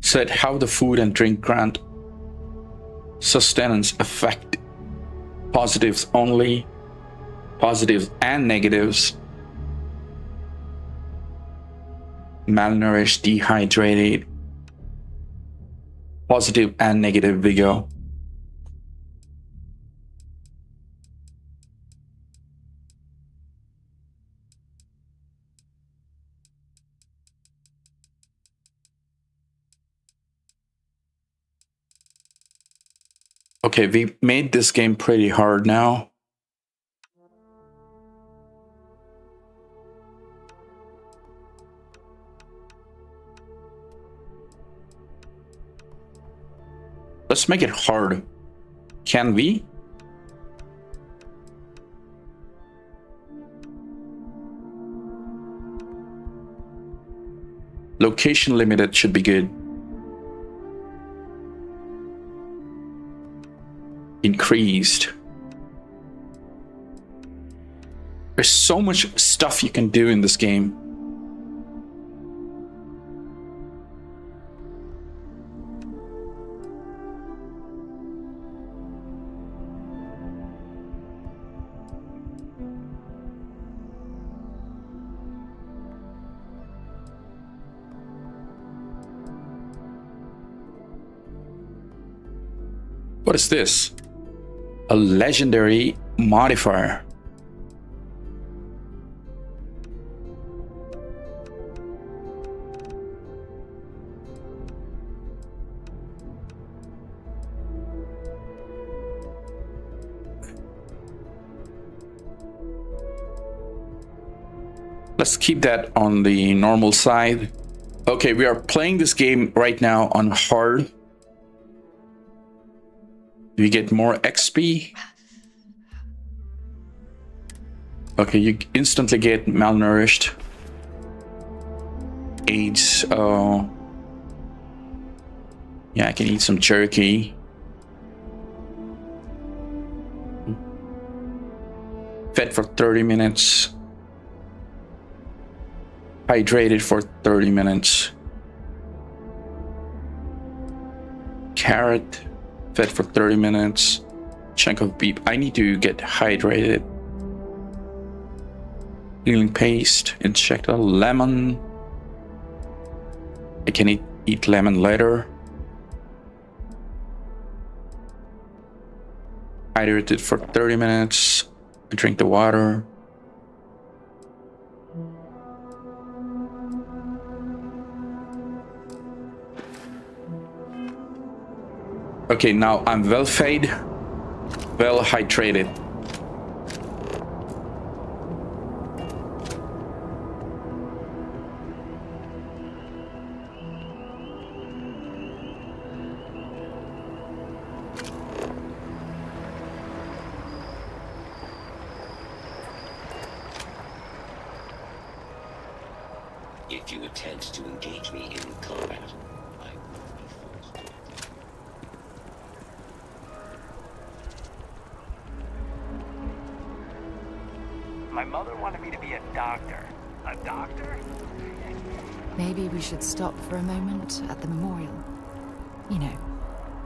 Set how the food and drink grant sustenance affect positives only, positives and negatives. Malnourished, dehydrated, positive and negative vigor. Okay, we made this game pretty hard now. Let's make it hard. Can we? Location limited should be good. Increased. There's so much stuff you can do in this game. What is this? A legendary modifier. Let's keep that on the normal side. Okay, we are playing this game right now on hard. Do you get more XP? Okay, you instantly get malnourished. AIDS. Yeah, I can eat some jerky. Fed for 30 minutes. Hydrated for 30 minutes. Carrot. Fed for 30 minutes. Chunk of beef. I need to get hydrated. Healing paste. Injector. Lemon. I can eat lemon later. Hydrated for 30 minutes. Drink the water. Okay, now I'm well fed, well hydrated. If you attempt to engage me in combat, I will be forced to. My mother wanted me to be a doctor. A doctor? Maybe we should stop for a moment at the memorial. You know,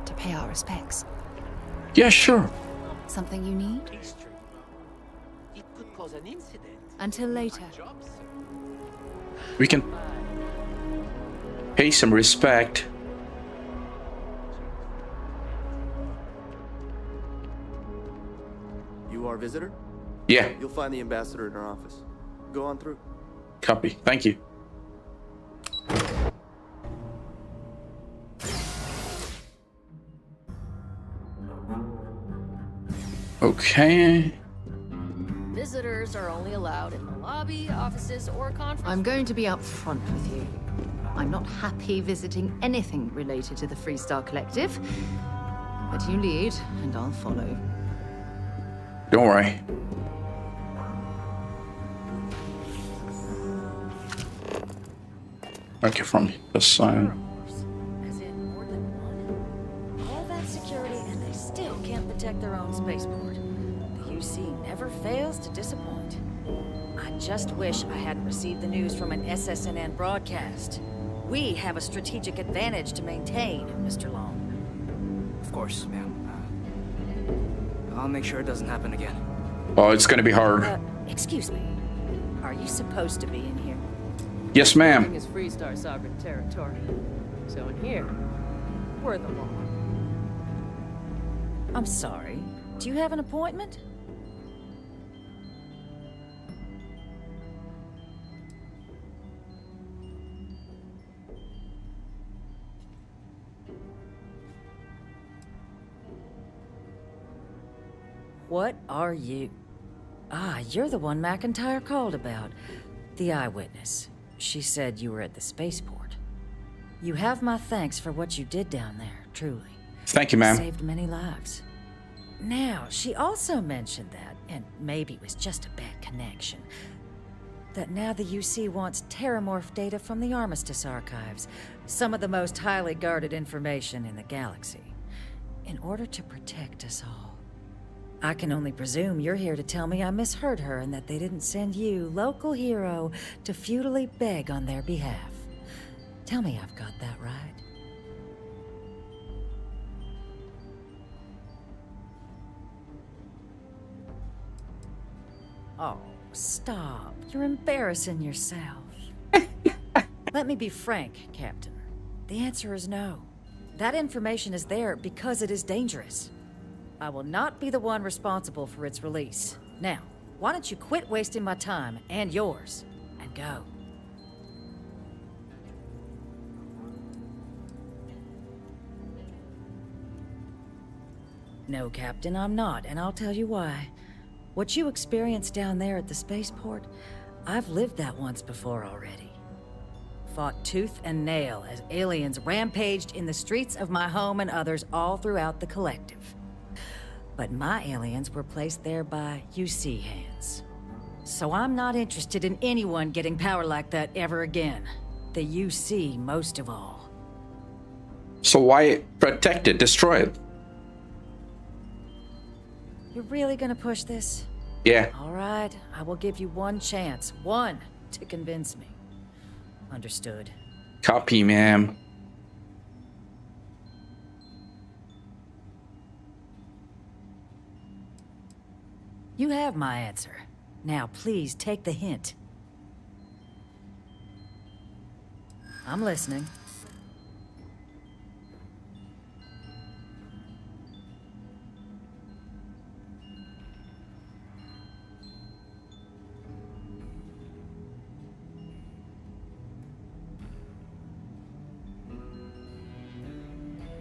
to pay our respects. Yeah, sure. Something you need? It could cause an incident. Until later. We can pay some respect. You our visitor? Yeah. You'll find the ambassador in our office. Go on through. Copy. Thank you. Okay. Visitors are only allowed in the lobby, offices, or conference. I'm going to be upfront with you. I'm not happy visiting anything related to the Freestar Collective. But you lead, and I'll follow. Don't worry. Okay, from the side. As in more than one? All that security and they still can't protect their own spaceport. The UC never fails to disappoint. I just wish I hadn't received the news from an SSNN broadcast. We have a strategic advantage to maintain, Mr. Long. Of course, ma'am. I'll make sure it doesn't happen again. Oh, it's gonna be hard. Excuse me. Are you supposed to be in here? Yes, ma'am. Is Freestar sovereign territory. So in here, we're the law. I'm sorry. Do you have an appointment? What are you? Ah, you're the one McIntyre called about. The eyewitness. She said you were at the spaceport. You have my thanks for what you did down there, truly. Thank you, ma'am. Saved many lives. Now, she also mentioned that, and maybe it was just a bad connection, that now the UC wants terramorph data from the Armistice archives, some of the most highly guarded information in the galaxy, in order to protect us all. I can only presume you're here to tell me I misheard her and that they didn't send you, local hero, to futilely beg on their behalf. Tell me I've got that right. Oh, stop. You're embarrassing yourself. Let me be frank, Captain. The answer is no. That information is there because it is dangerous. I will not be the one responsible for its release. Now, why don't you quit wasting my time and yours, and go? No, Captain, I'm not, and I'll tell you why. What you experienced down there at the spaceport, I've lived that once before already. Fought tooth and nail as aliens rampaged in the streets of my home and others all throughout the collective. But my aliens were placed there by UC hands. So I'm not interested in anyone getting power like that ever again. The UC most of all. So why protect it, destroy it? You're really gonna push this? Yeah. All right, I will give you one chance. One to convince me. Understood. Copy, ma'am. You have my answer. Now, please take the hint. I'm listening.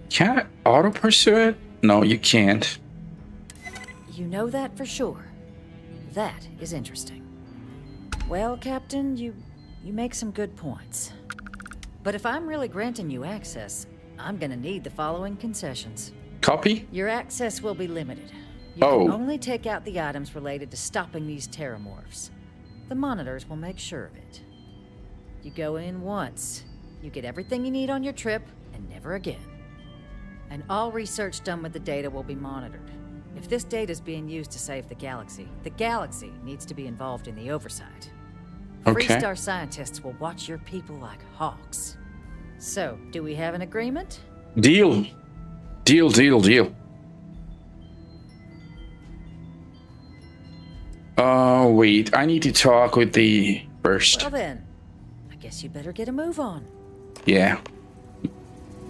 Can't I auto pursue it? No, you can't. You know that for sure. That is interesting. Well, Captain, you make some good points. But if I'm really granting you access, I'm gonna need the following concessions. Copy? Your access will be limited. You can only take out the items related to stopping these terramorphs. The monitors will make sure of it. You go in once, you get everything you need on your trip, and never again. And all research done with the data will be monitored. If this data's being used to save the galaxy needs to be involved in the oversight. Okay. Freestar scientists will watch your people like hawks. So, do we have an agreement? Deal. Deal. Oh, wait. I need to talk with the first. Well then, I guess you better get a move on. Yeah.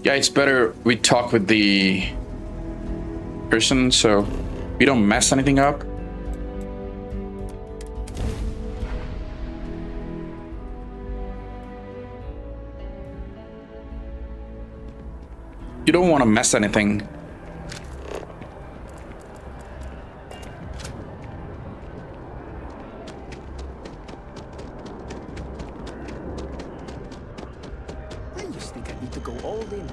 Yeah, it's better we talk with the person so we don't mess anything up. You don't want to mess anything. I just think I need to go all in.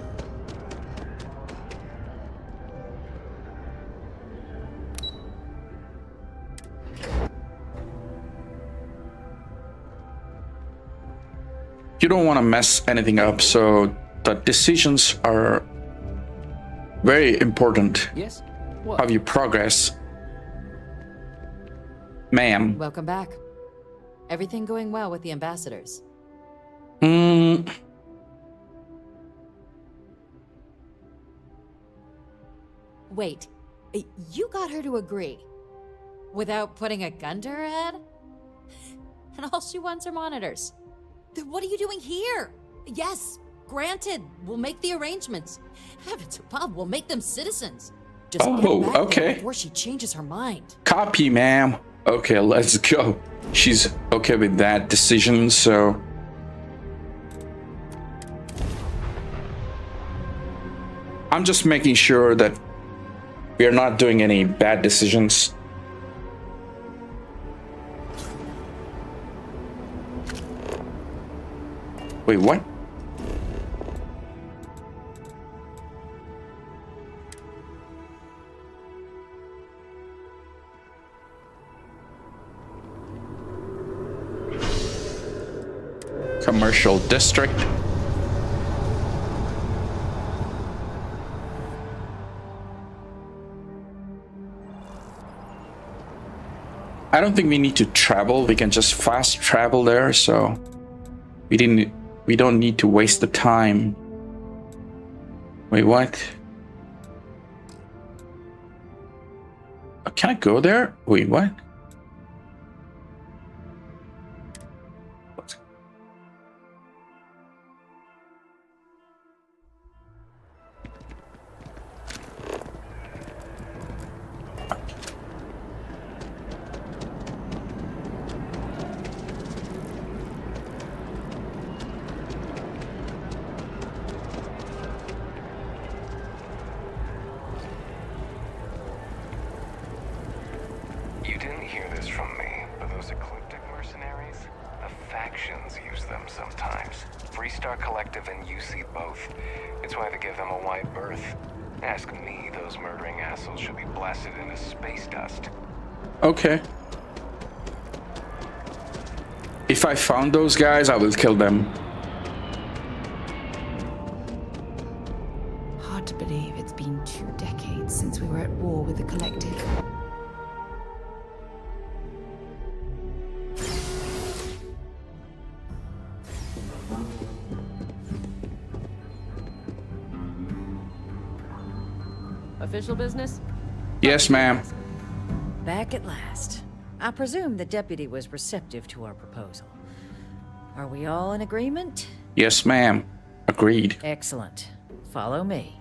You don't want to mess anything up, so the decisions are very important. Yes? How you progress. Ma'am. Welcome back. Everything going well with the ambassadors? Wait, you got her to agree? Without putting a gun to her head? And all she wants are monitors. Then what are you doing here? Yes, granted, we'll make the arrangements. Heavens above, we'll make them citizens. Just get back there okay. before she changes her mind. Copy, ma'am. Okay, let's go. She's okay with that decision, so... I'm just making sure that we are not doing any bad decisions. Wait, what? Commercial district. I don't think we need to travel. We can just fast travel there, so we don't need to waste the time. Wait, what? Can I go there? Wait, what? You didn't hear this from me, but those ecliptic mercenaries, the factions use them sometimes. Freestar Collective and UC both. It's why they give them a wide berth. Ask me, those murdering assholes should be blasted into space dust. Okay. If I found those guys, I will kill them. Hard to believe it's been 2 decades since we were at war with the Collective. Official business? Yes, ma'am. Back at last. I presume the deputy was receptive to our proposal. Are we all in agreement? Yes, ma'am. Agreed. Excellent. Follow me.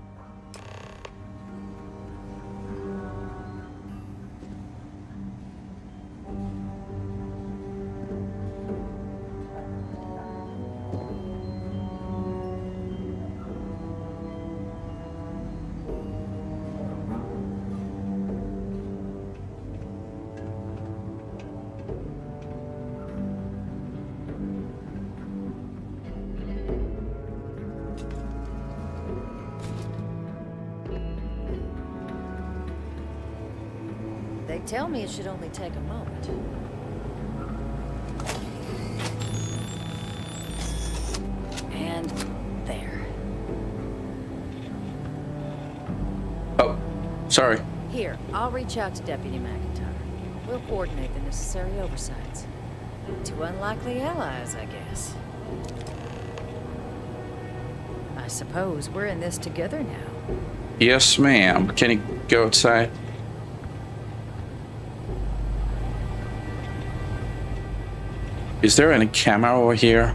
They tell me it should only take a moment. And there. Oh, sorry. Here, I'll reach out to Deputy McIntyre. We'll coordinate the necessary oversights. Two unlikely allies, I guess. I suppose we're in this together now. Yes, ma'am. Can you go outside? Is there any camera over here?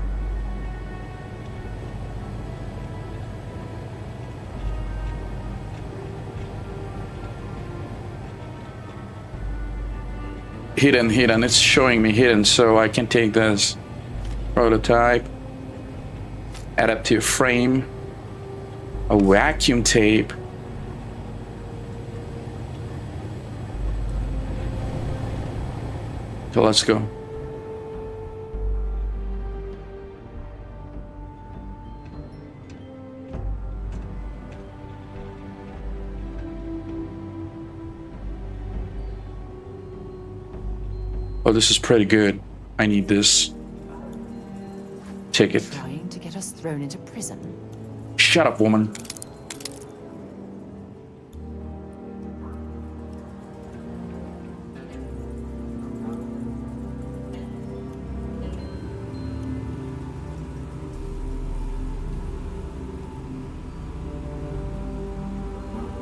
Hidden. It's showing me hidden, so I can take this. Prototype. Adaptive frame. A vacuum tape. So let's go. Oh, this is pretty good. I need this. Ticket. Trying to get us thrown into prison. Shut up, woman.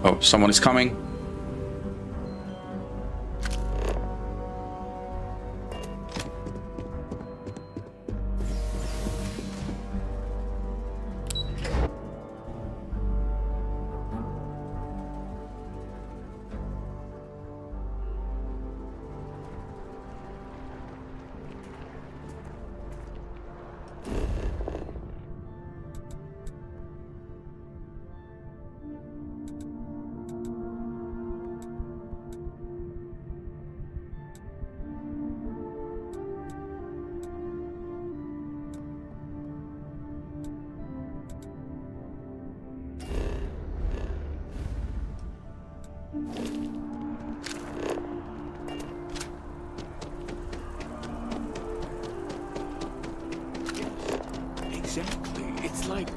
Oh, someone is coming. Exactly. It's like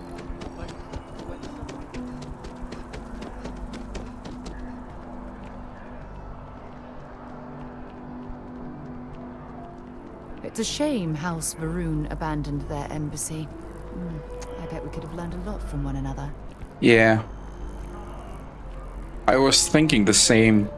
It's a shame House Varun abandoned their embassy. I bet we could have learned a lot from one another. Yeah. I was thinking the same.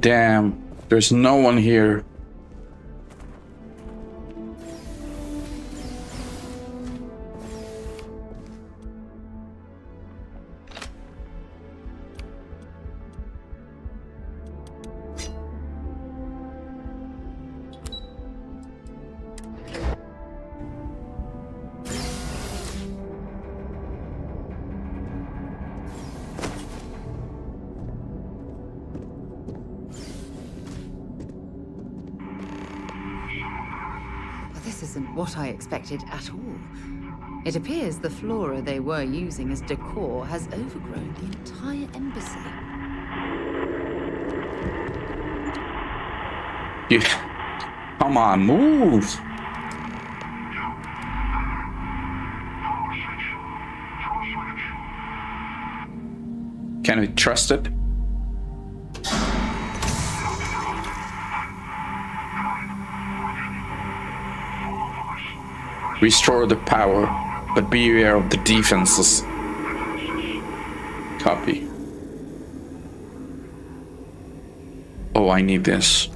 Damn, there's no one here. This isn't what I expected at all. It appears the flora they were using as decor has overgrown the entire embassy. Yeah. Come on, move. Can we trust it? Restore the power, but beware of the defenses. Copy. Oh, I need this.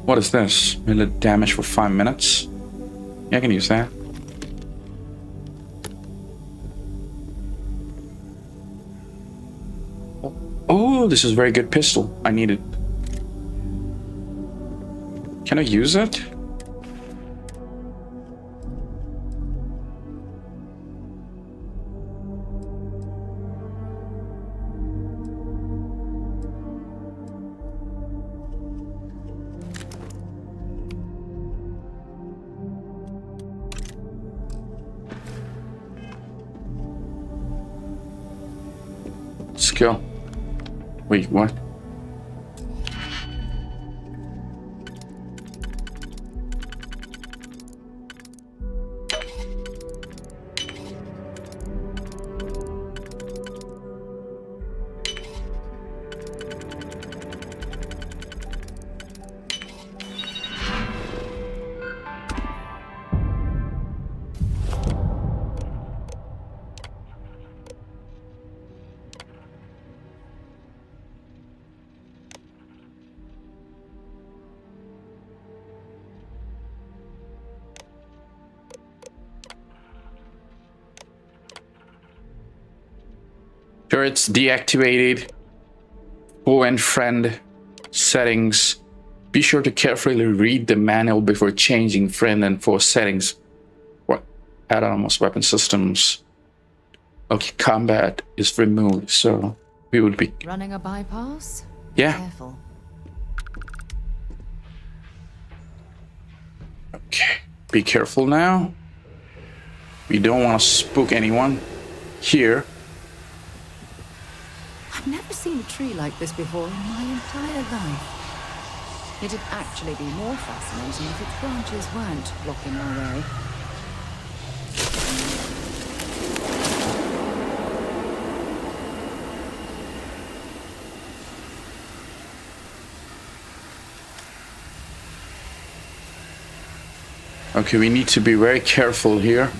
What is this? Melee damage for 5 minutes? Yeah, I can use that. Oh, this is a very good pistol. I need it. Can I use it? Let's go. Wait, what? Sure, it's deactivated. Foe and friend settings. Be sure to carefully read the manual before changing friend and foe settings. What? Autonomous weapon systems. Okay, combat is removed, so we would be Running a bypass? Yeah. Careful. Okay, be careful now. We don't want to spook anyone here. I've never seen a tree like this before in my entire life. It'd actually be more fascinating if its branches weren't blocking our way. Okay, we need to be very careful here.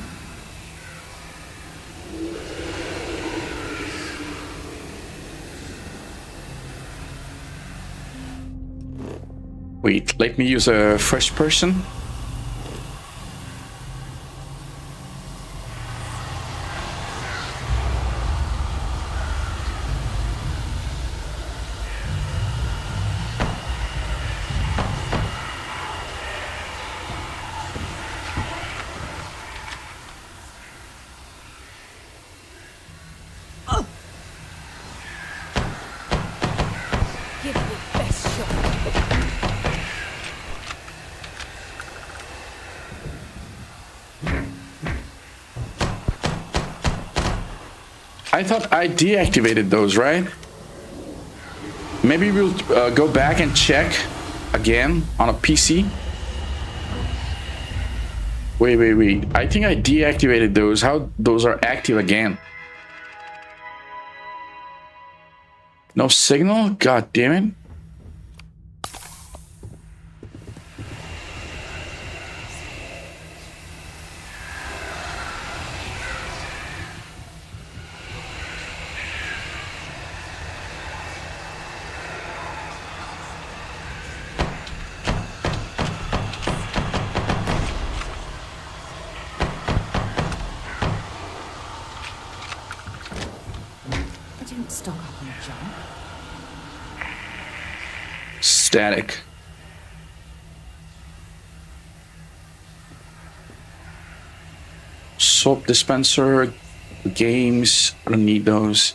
Wait, let me use a first person. Give it your best shot. I thought I deactivated those, right? Maybe we'll go back and check again on a PC. Wait. I think I deactivated those. How those are active again? No signal? God damn it. I didn't stock up on junk. Static. Soap dispenser, games, I don't need those.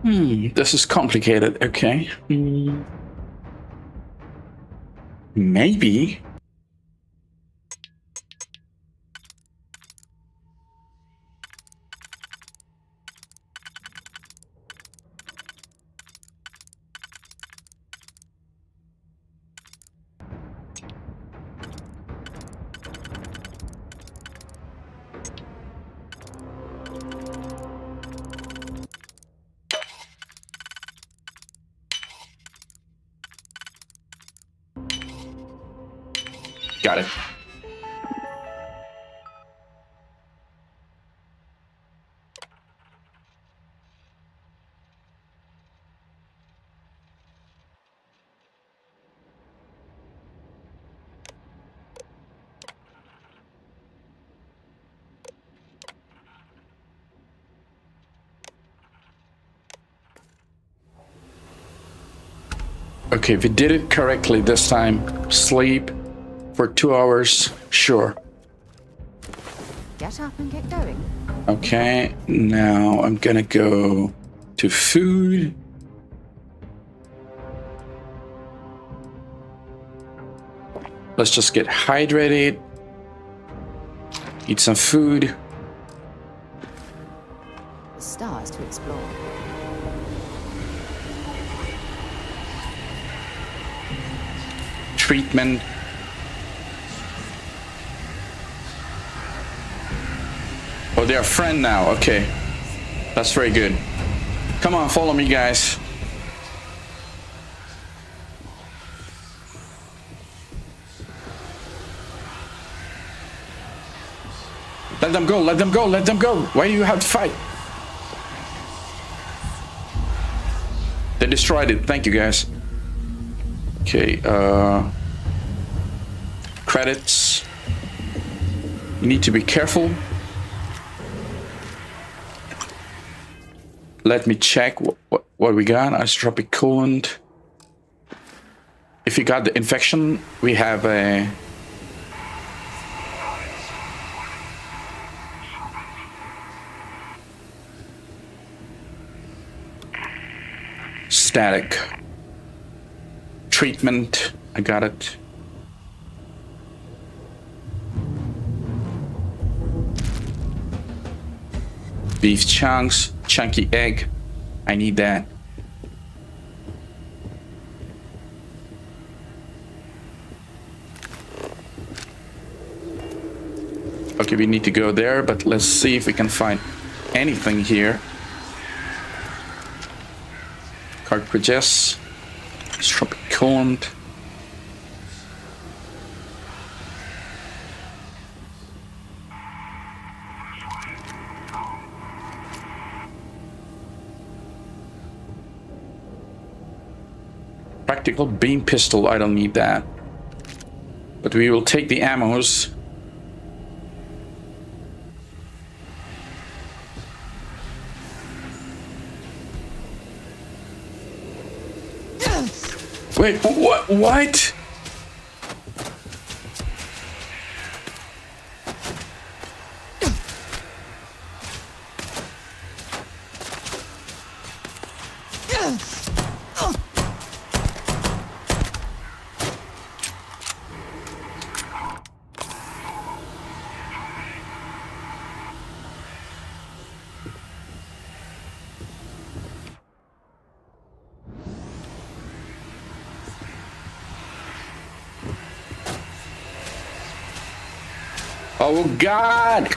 This is complicated. Okay. Maybe. Got it. Okay, we did it correctly this time. Sleep for 2 hours, sure. Get up and get going. Okay, now I'm gonna go to food. Let's just get hydrated. Eat some food. The stars to explore. Treatment. Oh, they're a friend now. Okay. That's very good. Come on, follow me, guys. Let them go, let them go, let them go. Why do you have to fight? They destroyed it. Thank you, guys. Okay, credits. You need to be careful. Let me check what we got. Isotropic coolant. If you got the infection, we have a... static. Treatment. I got it. Beef chunks. Chunky egg. I need that. Okay, we need to go there, but let's see if we can find anything here. Cartridges. Isotropic coolant. Practical beam pistol, I don't need that. But we will take the ammos. Wait, what? Oh God!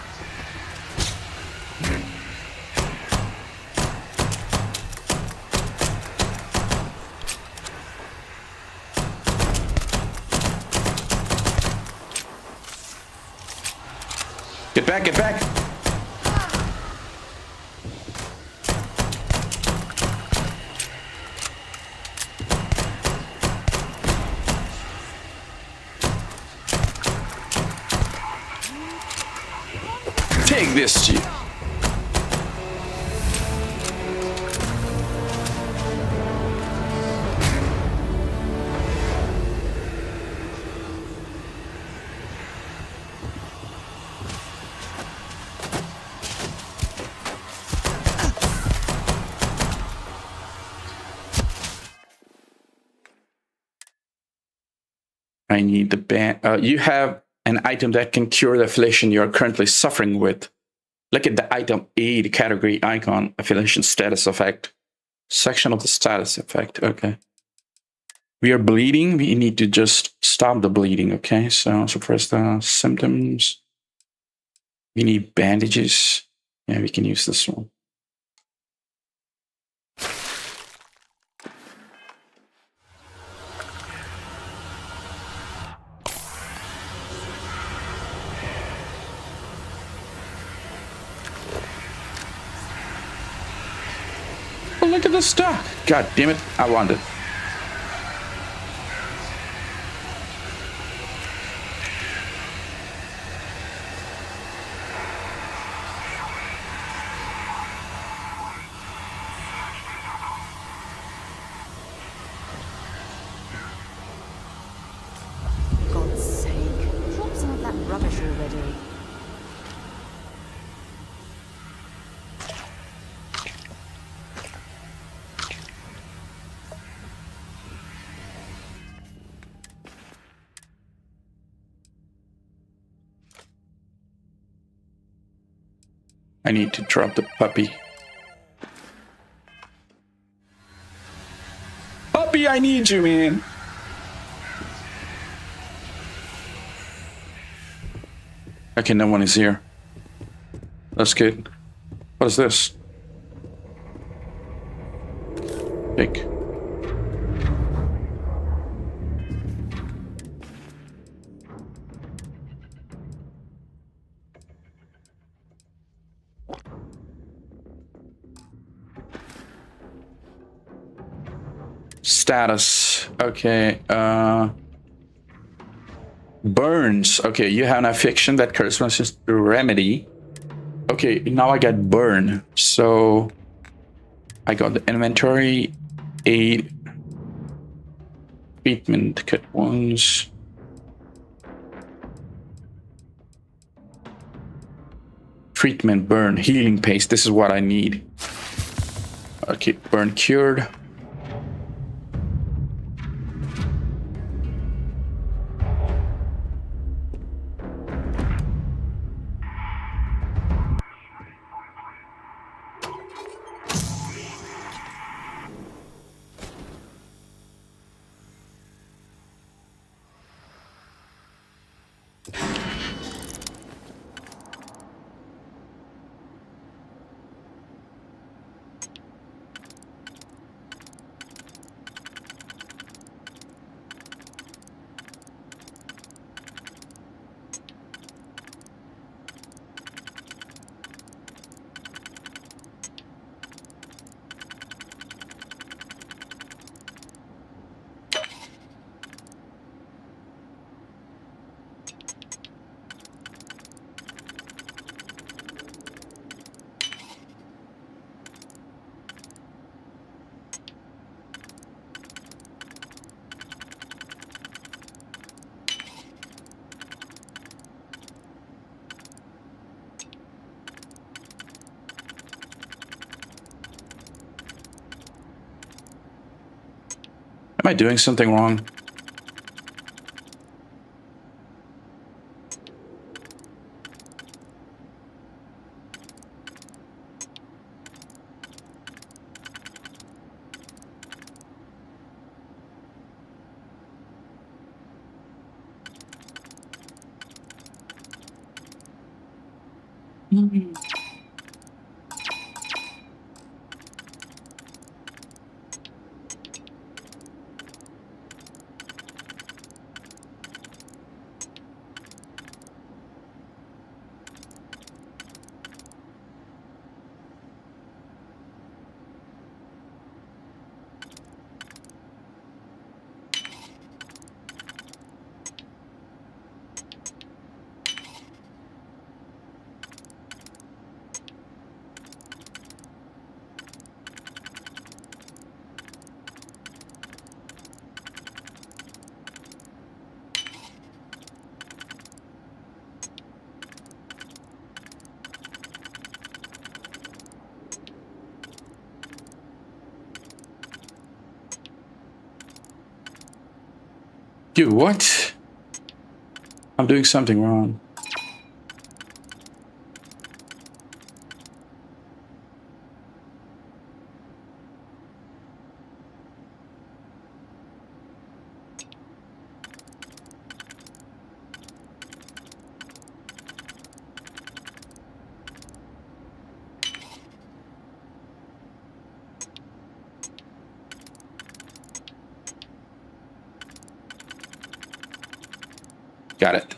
Get back, get back! Take this, G. I need the band. You have an item that can cure the affliction you are currently suffering with. Look at the item E, the category icon, affiliation status effect. Section of the status effect, okay. We are bleeding, we need to just stop the bleeding, okay? So suppress the symptoms. We need bandages. Yeah, we can use this one. Oh, look at the stuff. God damn it, I want it. casual already. I need to drop the puppy. Puppy, I need you, man. Okay, no one is here. That's good. What is this? Big. Status. Okay. Burns. Okay, you have an affliction that corresponds to remedy. Okay, now I got burn. So I got the inventory, aid, treatment, cut wounds. Treatment, burn, healing paste. This is what I need. Okay, burn cured. Am I doing something wrong? Dude, what? I'm doing something wrong. Got it.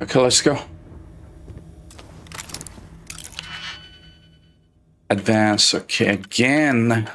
Okay, let's go. Advance. Okay, again.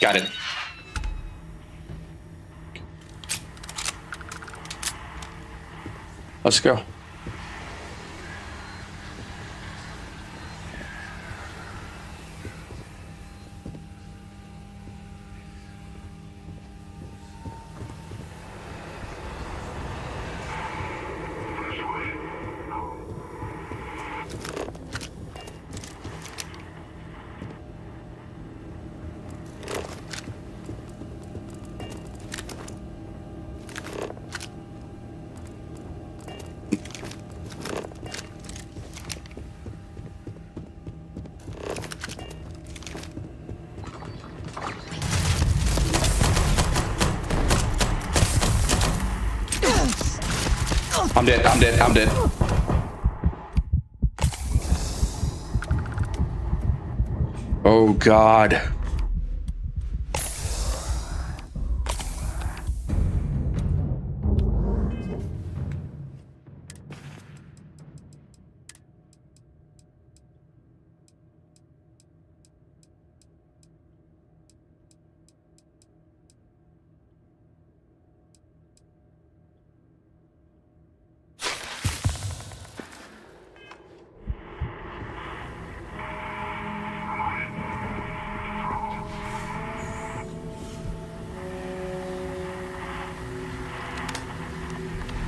Got it. Let's go. I'm dead, I'm dead, I'm dead. Oh God.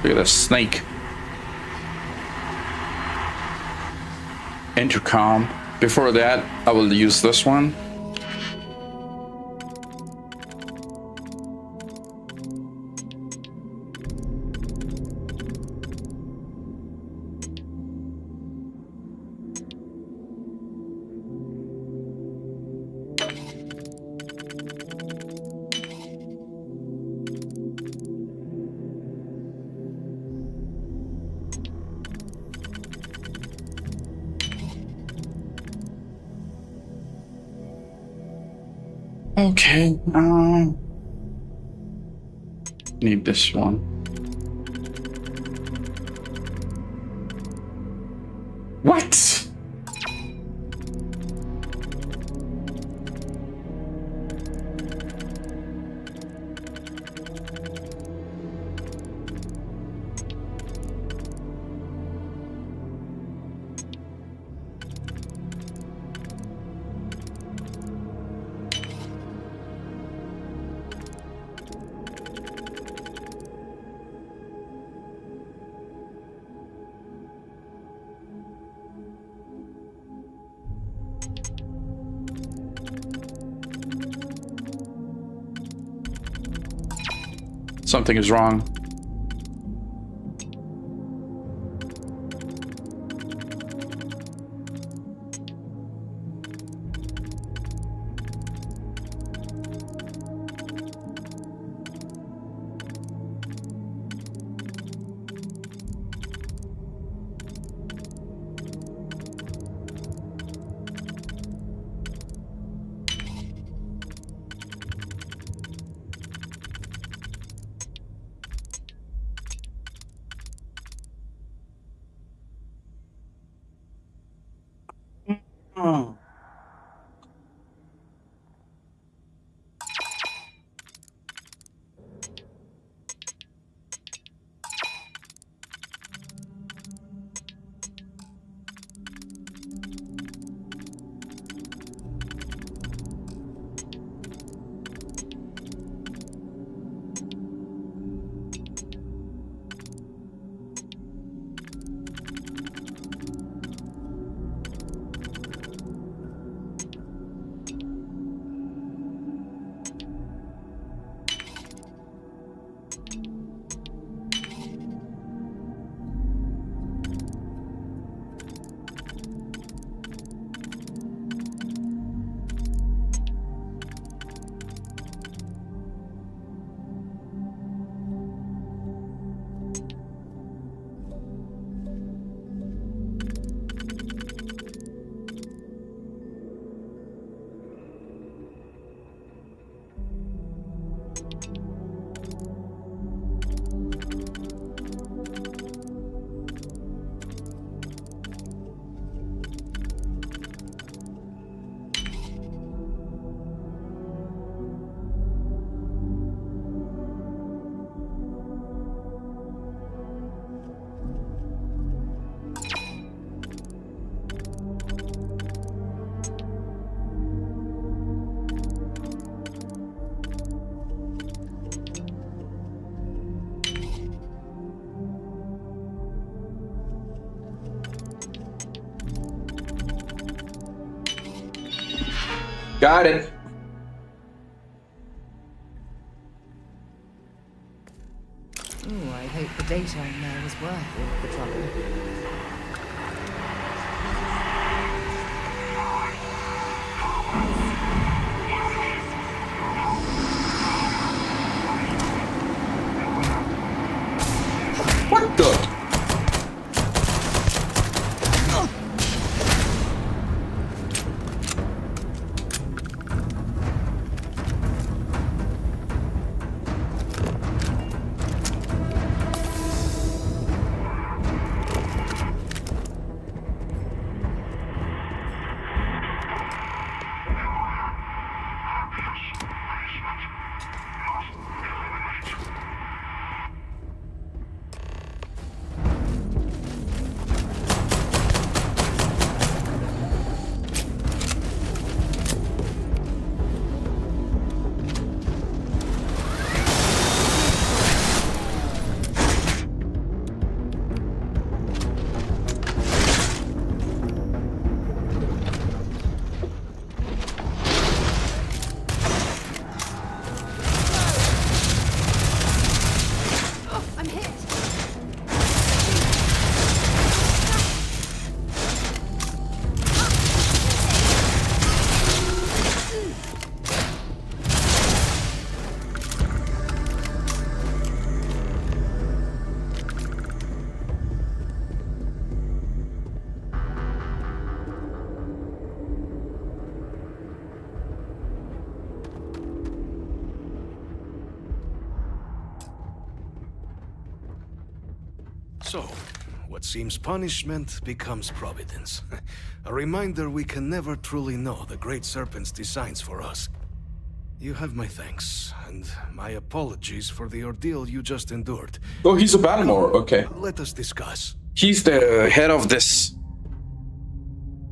Look at that snake. Intercom. Before that, I will use this one. Okay, need this one. What? Something is wrong. Got it. Ooh, I hope the data on there was worth all of the trouble. What the? So, what seems punishment becomes providence. A reminder we can never truly know the Great Serpent's designs for us. You have my thanks, and my apologies for the ordeal you just endured. Oh, he's a Balmor, okay. Let us discuss. He's the head of this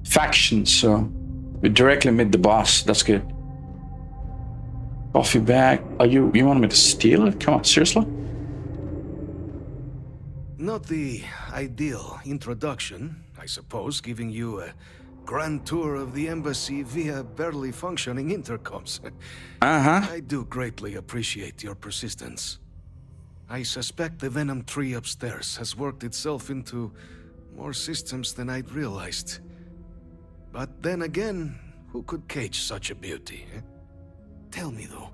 faction, so we directly meet the boss. That's good. Coffee bag. Are you want me to steal it? Come on, seriously? Not the ideal introduction, I suppose, giving you a grand tour of the embassy via barely functioning intercoms. I do greatly appreciate your persistence. I suspect the Venom tree upstairs has worked itself into more systems than I'd realized. But then again, who could cage such a beauty? Tell me though,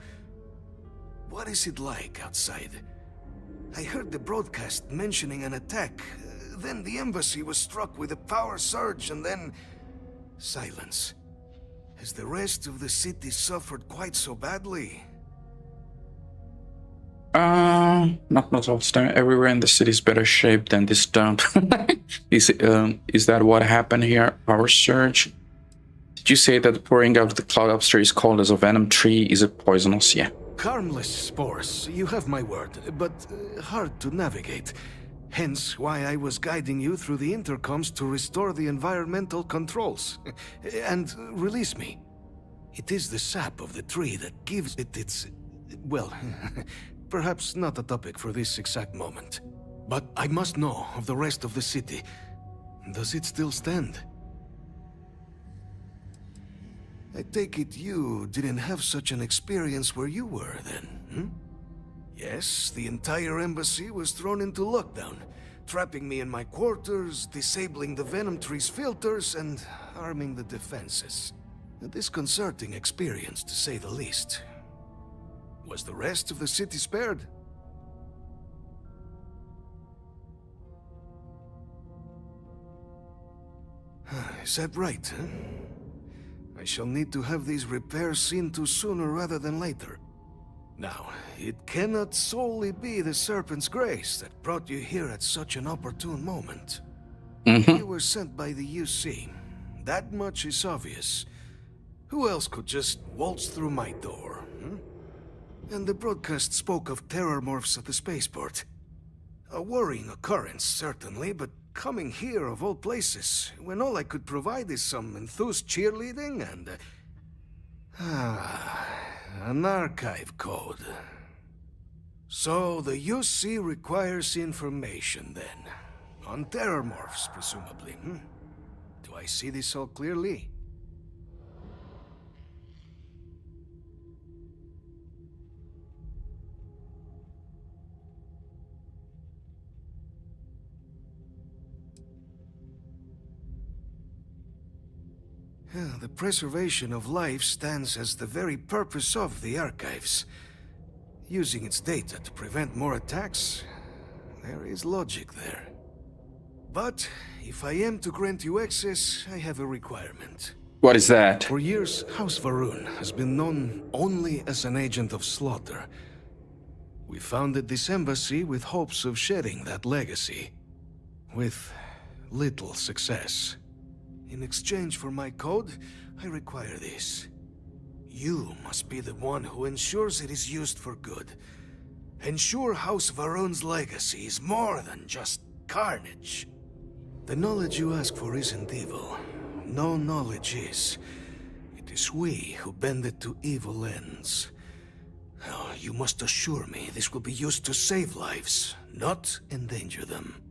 what is it like outside? I heard the broadcast mentioning an attack. Then the embassy was struck with a power surge and then silence. Has the rest of the city suffered quite so badly? Not all stone. Everywhere in the city is better shape than this dump. Is that what happened here? Power surge? Did you say that the pouring out of the cloud upstairs called as a venom tree? Is it poisonous? Yeah. Harmless spores, you have my word, but hard to navigate. Hence why I was guiding you through the intercoms to restore the environmental controls. And release me. It is the sap of the tree that gives it its... well, perhaps not a topic for this exact moment. But I must know of the rest of the city. Does it still stand? I take it you didn't have such an experience where you were, then, Yes, the entire embassy was thrown into lockdown, trapping me in my quarters, disabling the Venom Tree's filters, and arming the defenses. A disconcerting experience, to say the least. Was the rest of the city spared? Is that right, I shall need to have these repairs seen to sooner rather than later. Now, it cannot solely be the Serpent's grace that brought you here at such an opportune moment. You were sent by the UC. That much is obvious. Who else could just waltz through my door? And the broadcast spoke of terror morphs at the spaceport. A worrying occurrence, certainly, but coming here of all places, when all I could provide is some enthused cheerleading and... an archive code. So the UC requires information, then. On terror morphs, presumably, Do I see this all clearly? The preservation of life stands as the very purpose of the archives. Using its data to prevent more attacks, there is logic there. But if I am to grant you access, I have a requirement. What is that? For years, House Varun has been known only as an agent of slaughter. We founded this embassy with hopes of shedding that legacy. With little success. In exchange for my code, I require this. You must be the one who ensures it is used for good. Ensure House Varun's legacy is more than just carnage. The knowledge you ask for isn't evil. No knowledge is. It is we who bend it to evil ends. Oh, you must assure me this will be used to save lives, not endanger them.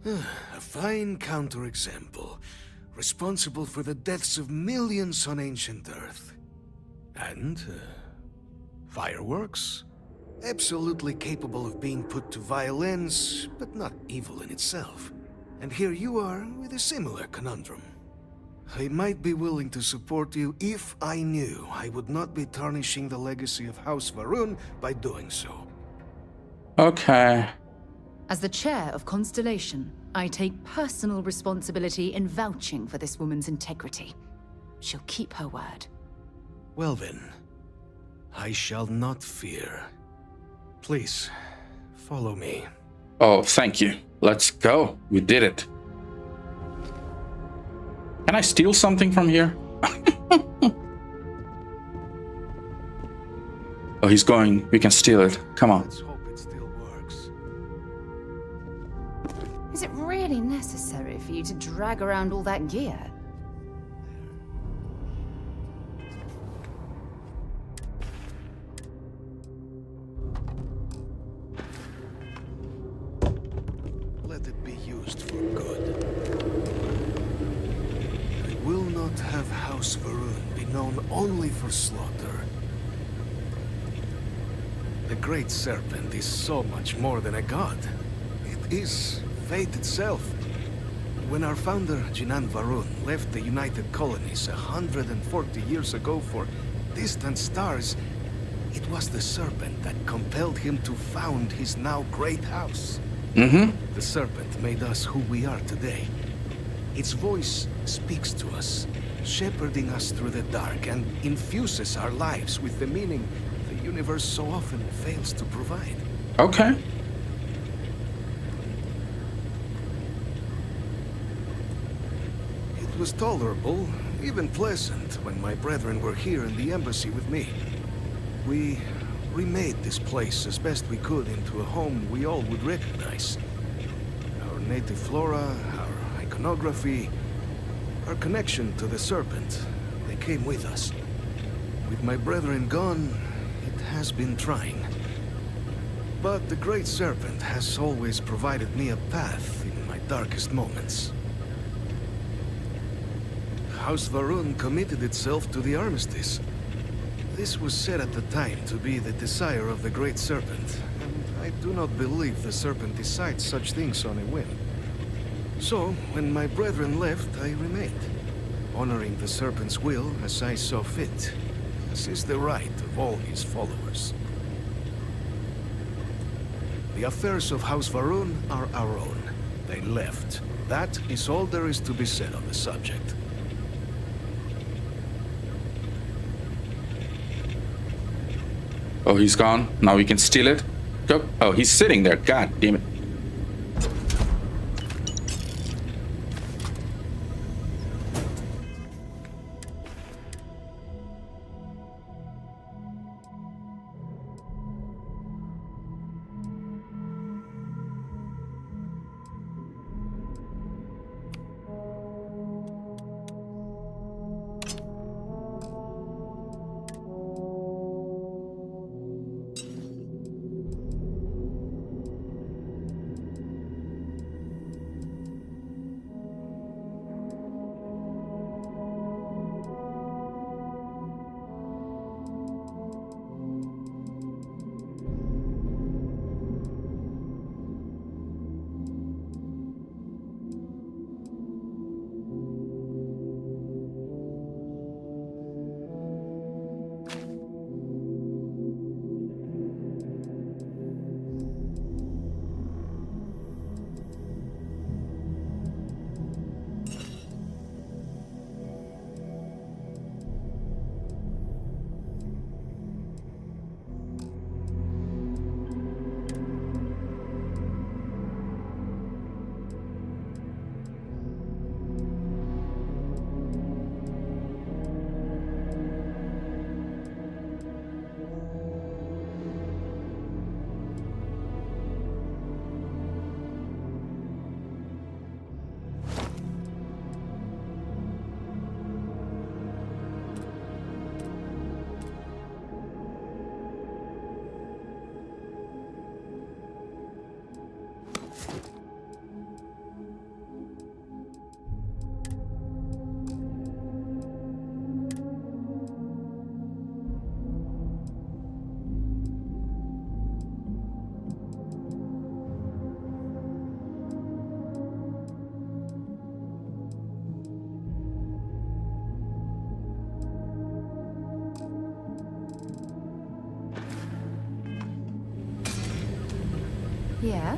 A fine counterexample, responsible for the deaths of millions on ancient Earth. And, fireworks? Absolutely capable of being put to violence, but not evil in itself. And here you are with a similar conundrum. I might be willing to support you if I knew I would not be tarnishing the legacy of House Varun by doing so. Okay. As the chair of Constellation, I take personal responsibility in vouching for this woman's integrity. She'll keep her word. Well then, I shall not fear. Please, follow me. Oh, thank you. Let's go. We did it. Can I steal something from here? Oh, he's going. We can steal it. Come on. Let's hope it still works. Is it really necessary for you to drag around all that gear? Let it be used for good. I will not have House Varun be known only for slaughter. The Great Serpent is so much more than a god. It is fate itself. When our founder, Jinan Varun, left the United Colonies 140 years ago for distant stars, it was the Serpent that compelled him to found his now great house. The Serpent made us who we are today. Its voice speaks to us, shepherding us through the dark and infuses our lives with the meaning the universe so often fails to provide. Okay. It was tolerable, even pleasant, when my brethren were here in the embassy with me. We remade this place as best we could into a home we all would recognize. Our native flora, our iconography, our connection to the Serpent, they came with us. With my brethren gone, it has been trying. But the Great Serpent has always provided me a path in my darkest moments. House Varun committed itself to the armistice. This was said at the time to be the desire of the Great Serpent, and I do not believe the Serpent decides such things on a whim. So, when my brethren left, I remained, honoring the Serpent's will as I saw fit, as is the right of all his followers. The affairs of House Varun are our own. They left. That is all there is to be said on the subject. Oh, he's gone. Now we can steal it. Go. Oh, he's sitting there. God damn it. Yeah?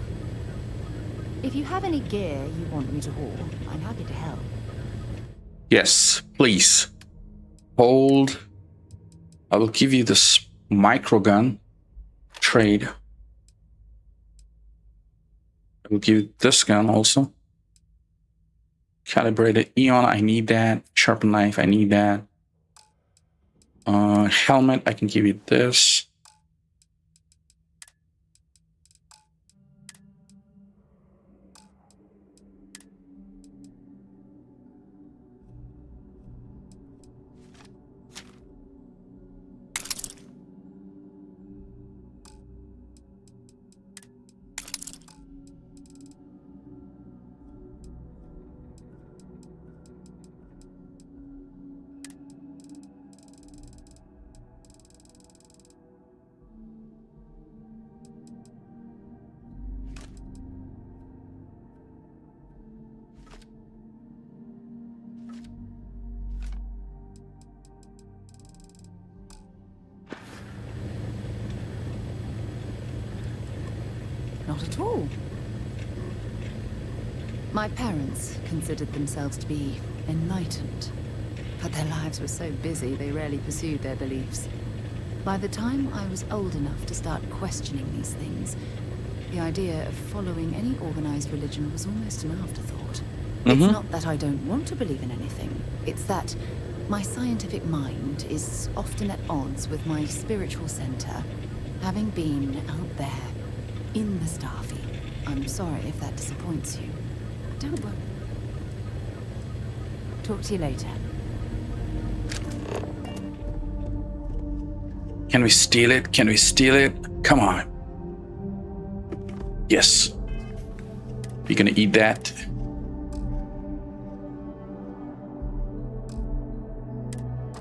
If you have any gear you want me to haul, I'm happy to help. Yes, please. Hold. I will give you this microgun. Trade. I will give you this gun also. Calibrated Eon, I need that. Sharpened knife, I need that. Helmet, I can give you this. Not at all. My parents considered themselves to be enlightened, but their lives were so busy they rarely pursued their beliefs. By the time I was old enough to start questioning these things, the idea of following any organized religion was almost an afterthought. It's not that I don't want to believe in anything, it's that my scientific mind is often at odds with my spiritual center, having been out there in the Starfield. I'm sorry if that disappoints you. Don't worry. Talk to you later. Can we steal it? Can we steal it? Come on. Yes. You're gonna eat that.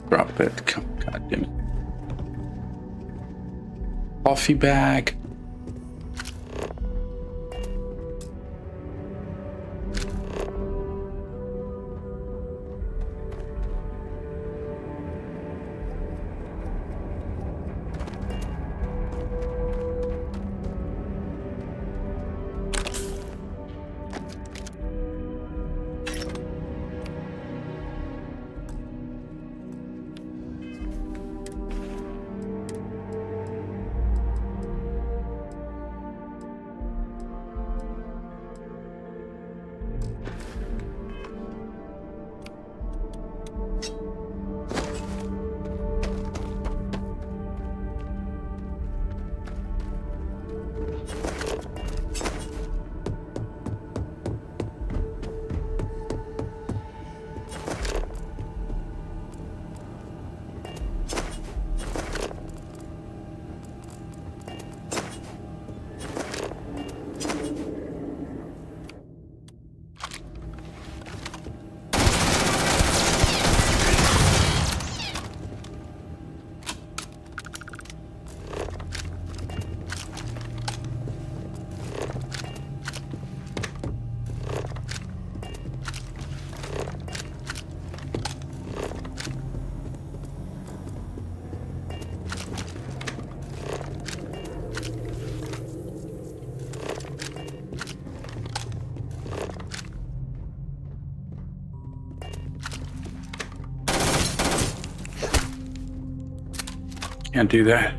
Drop it. Come, God damn it. Coffee bag. Can't do that.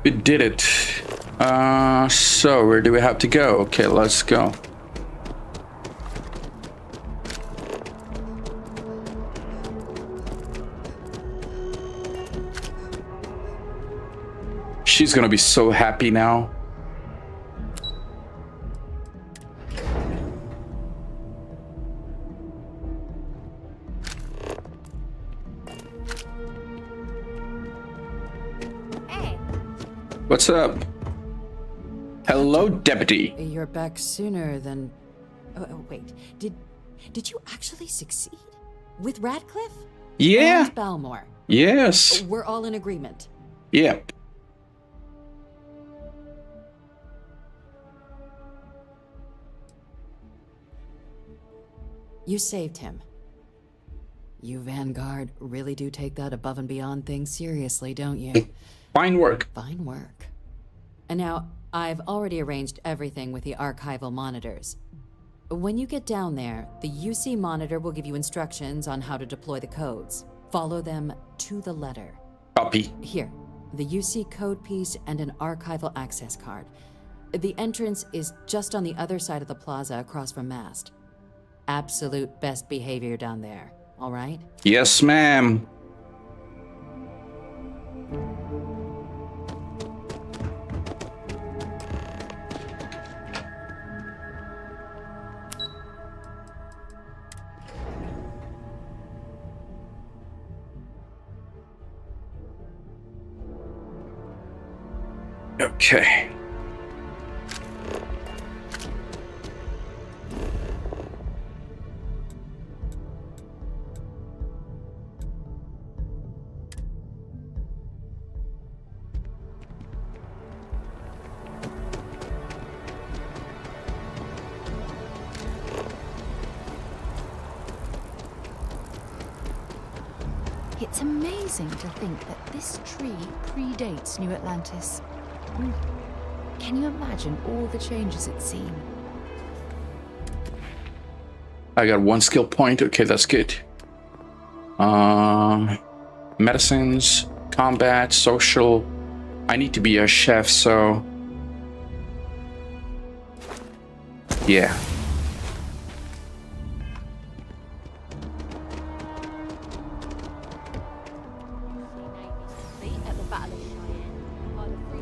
We did it. So where do we have to go? Okay, let's go. She's gonna be so happy now. What's up? Hello, Deputy. You're back sooner than... Oh, wait. Did you actually succeed? With Radcliffe? Yeah. And Balmore? Yes. We're all in agreement. Yep. You saved him. You Vanguard really do take that above and beyond thing seriously, don't you? Fine work. Fine work. And now, I've already arranged everything with the archival monitors. When you get down there, the UC monitor will give you instructions on how to deploy the codes. Follow them to the letter. Copy. Here, the UC code piece and an archival access card. The entrance is just on the other side of the plaza across from Mast. Absolute best behavior down there, all right? Yes, ma'am. Okay. It's amazing to think that this tree predates New Atlantis. Can you imagine all the changes it's seen? I got 1 skill point. Okay, that's good. Medicines, combat, social. I need to be a chef, so... yeah.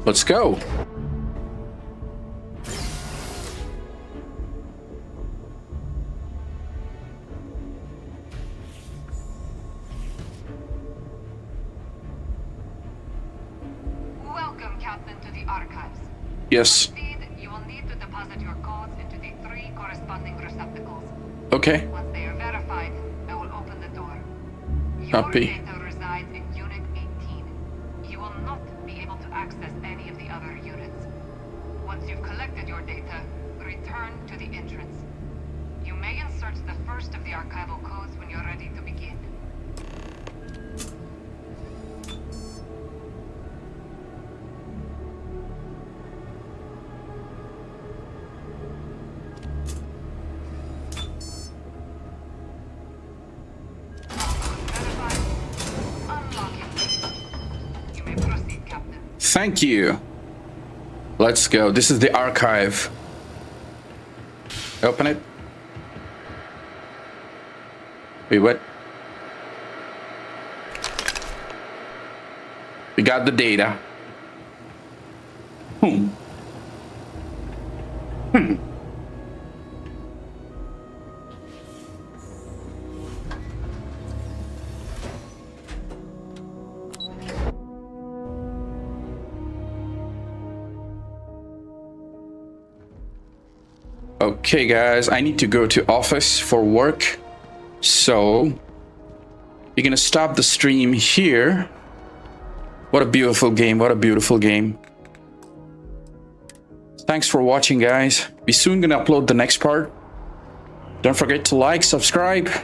Let's go. Welcome, Captain, to the archives. Yes. You will need to deposit your codes into the 3 corresponding receptacles. Okay. Once they are verified, I will open the door. Copy. Your data resides in Unit 18. You will not be able to access any of the other units. Once you've collected your data, return to the entrance. You may insert the first of the archival codes when you're ready to begin. Thank you. Let's go. This is the archive. Open it. Wait, what? We got the data. Okay, guys, I need to go to office for work. So, we're gonna stop the stream here. What a beautiful game, what a beautiful game. Thanks for watching, guys. We're soon gonna upload the next part. Don't forget to like, subscribe,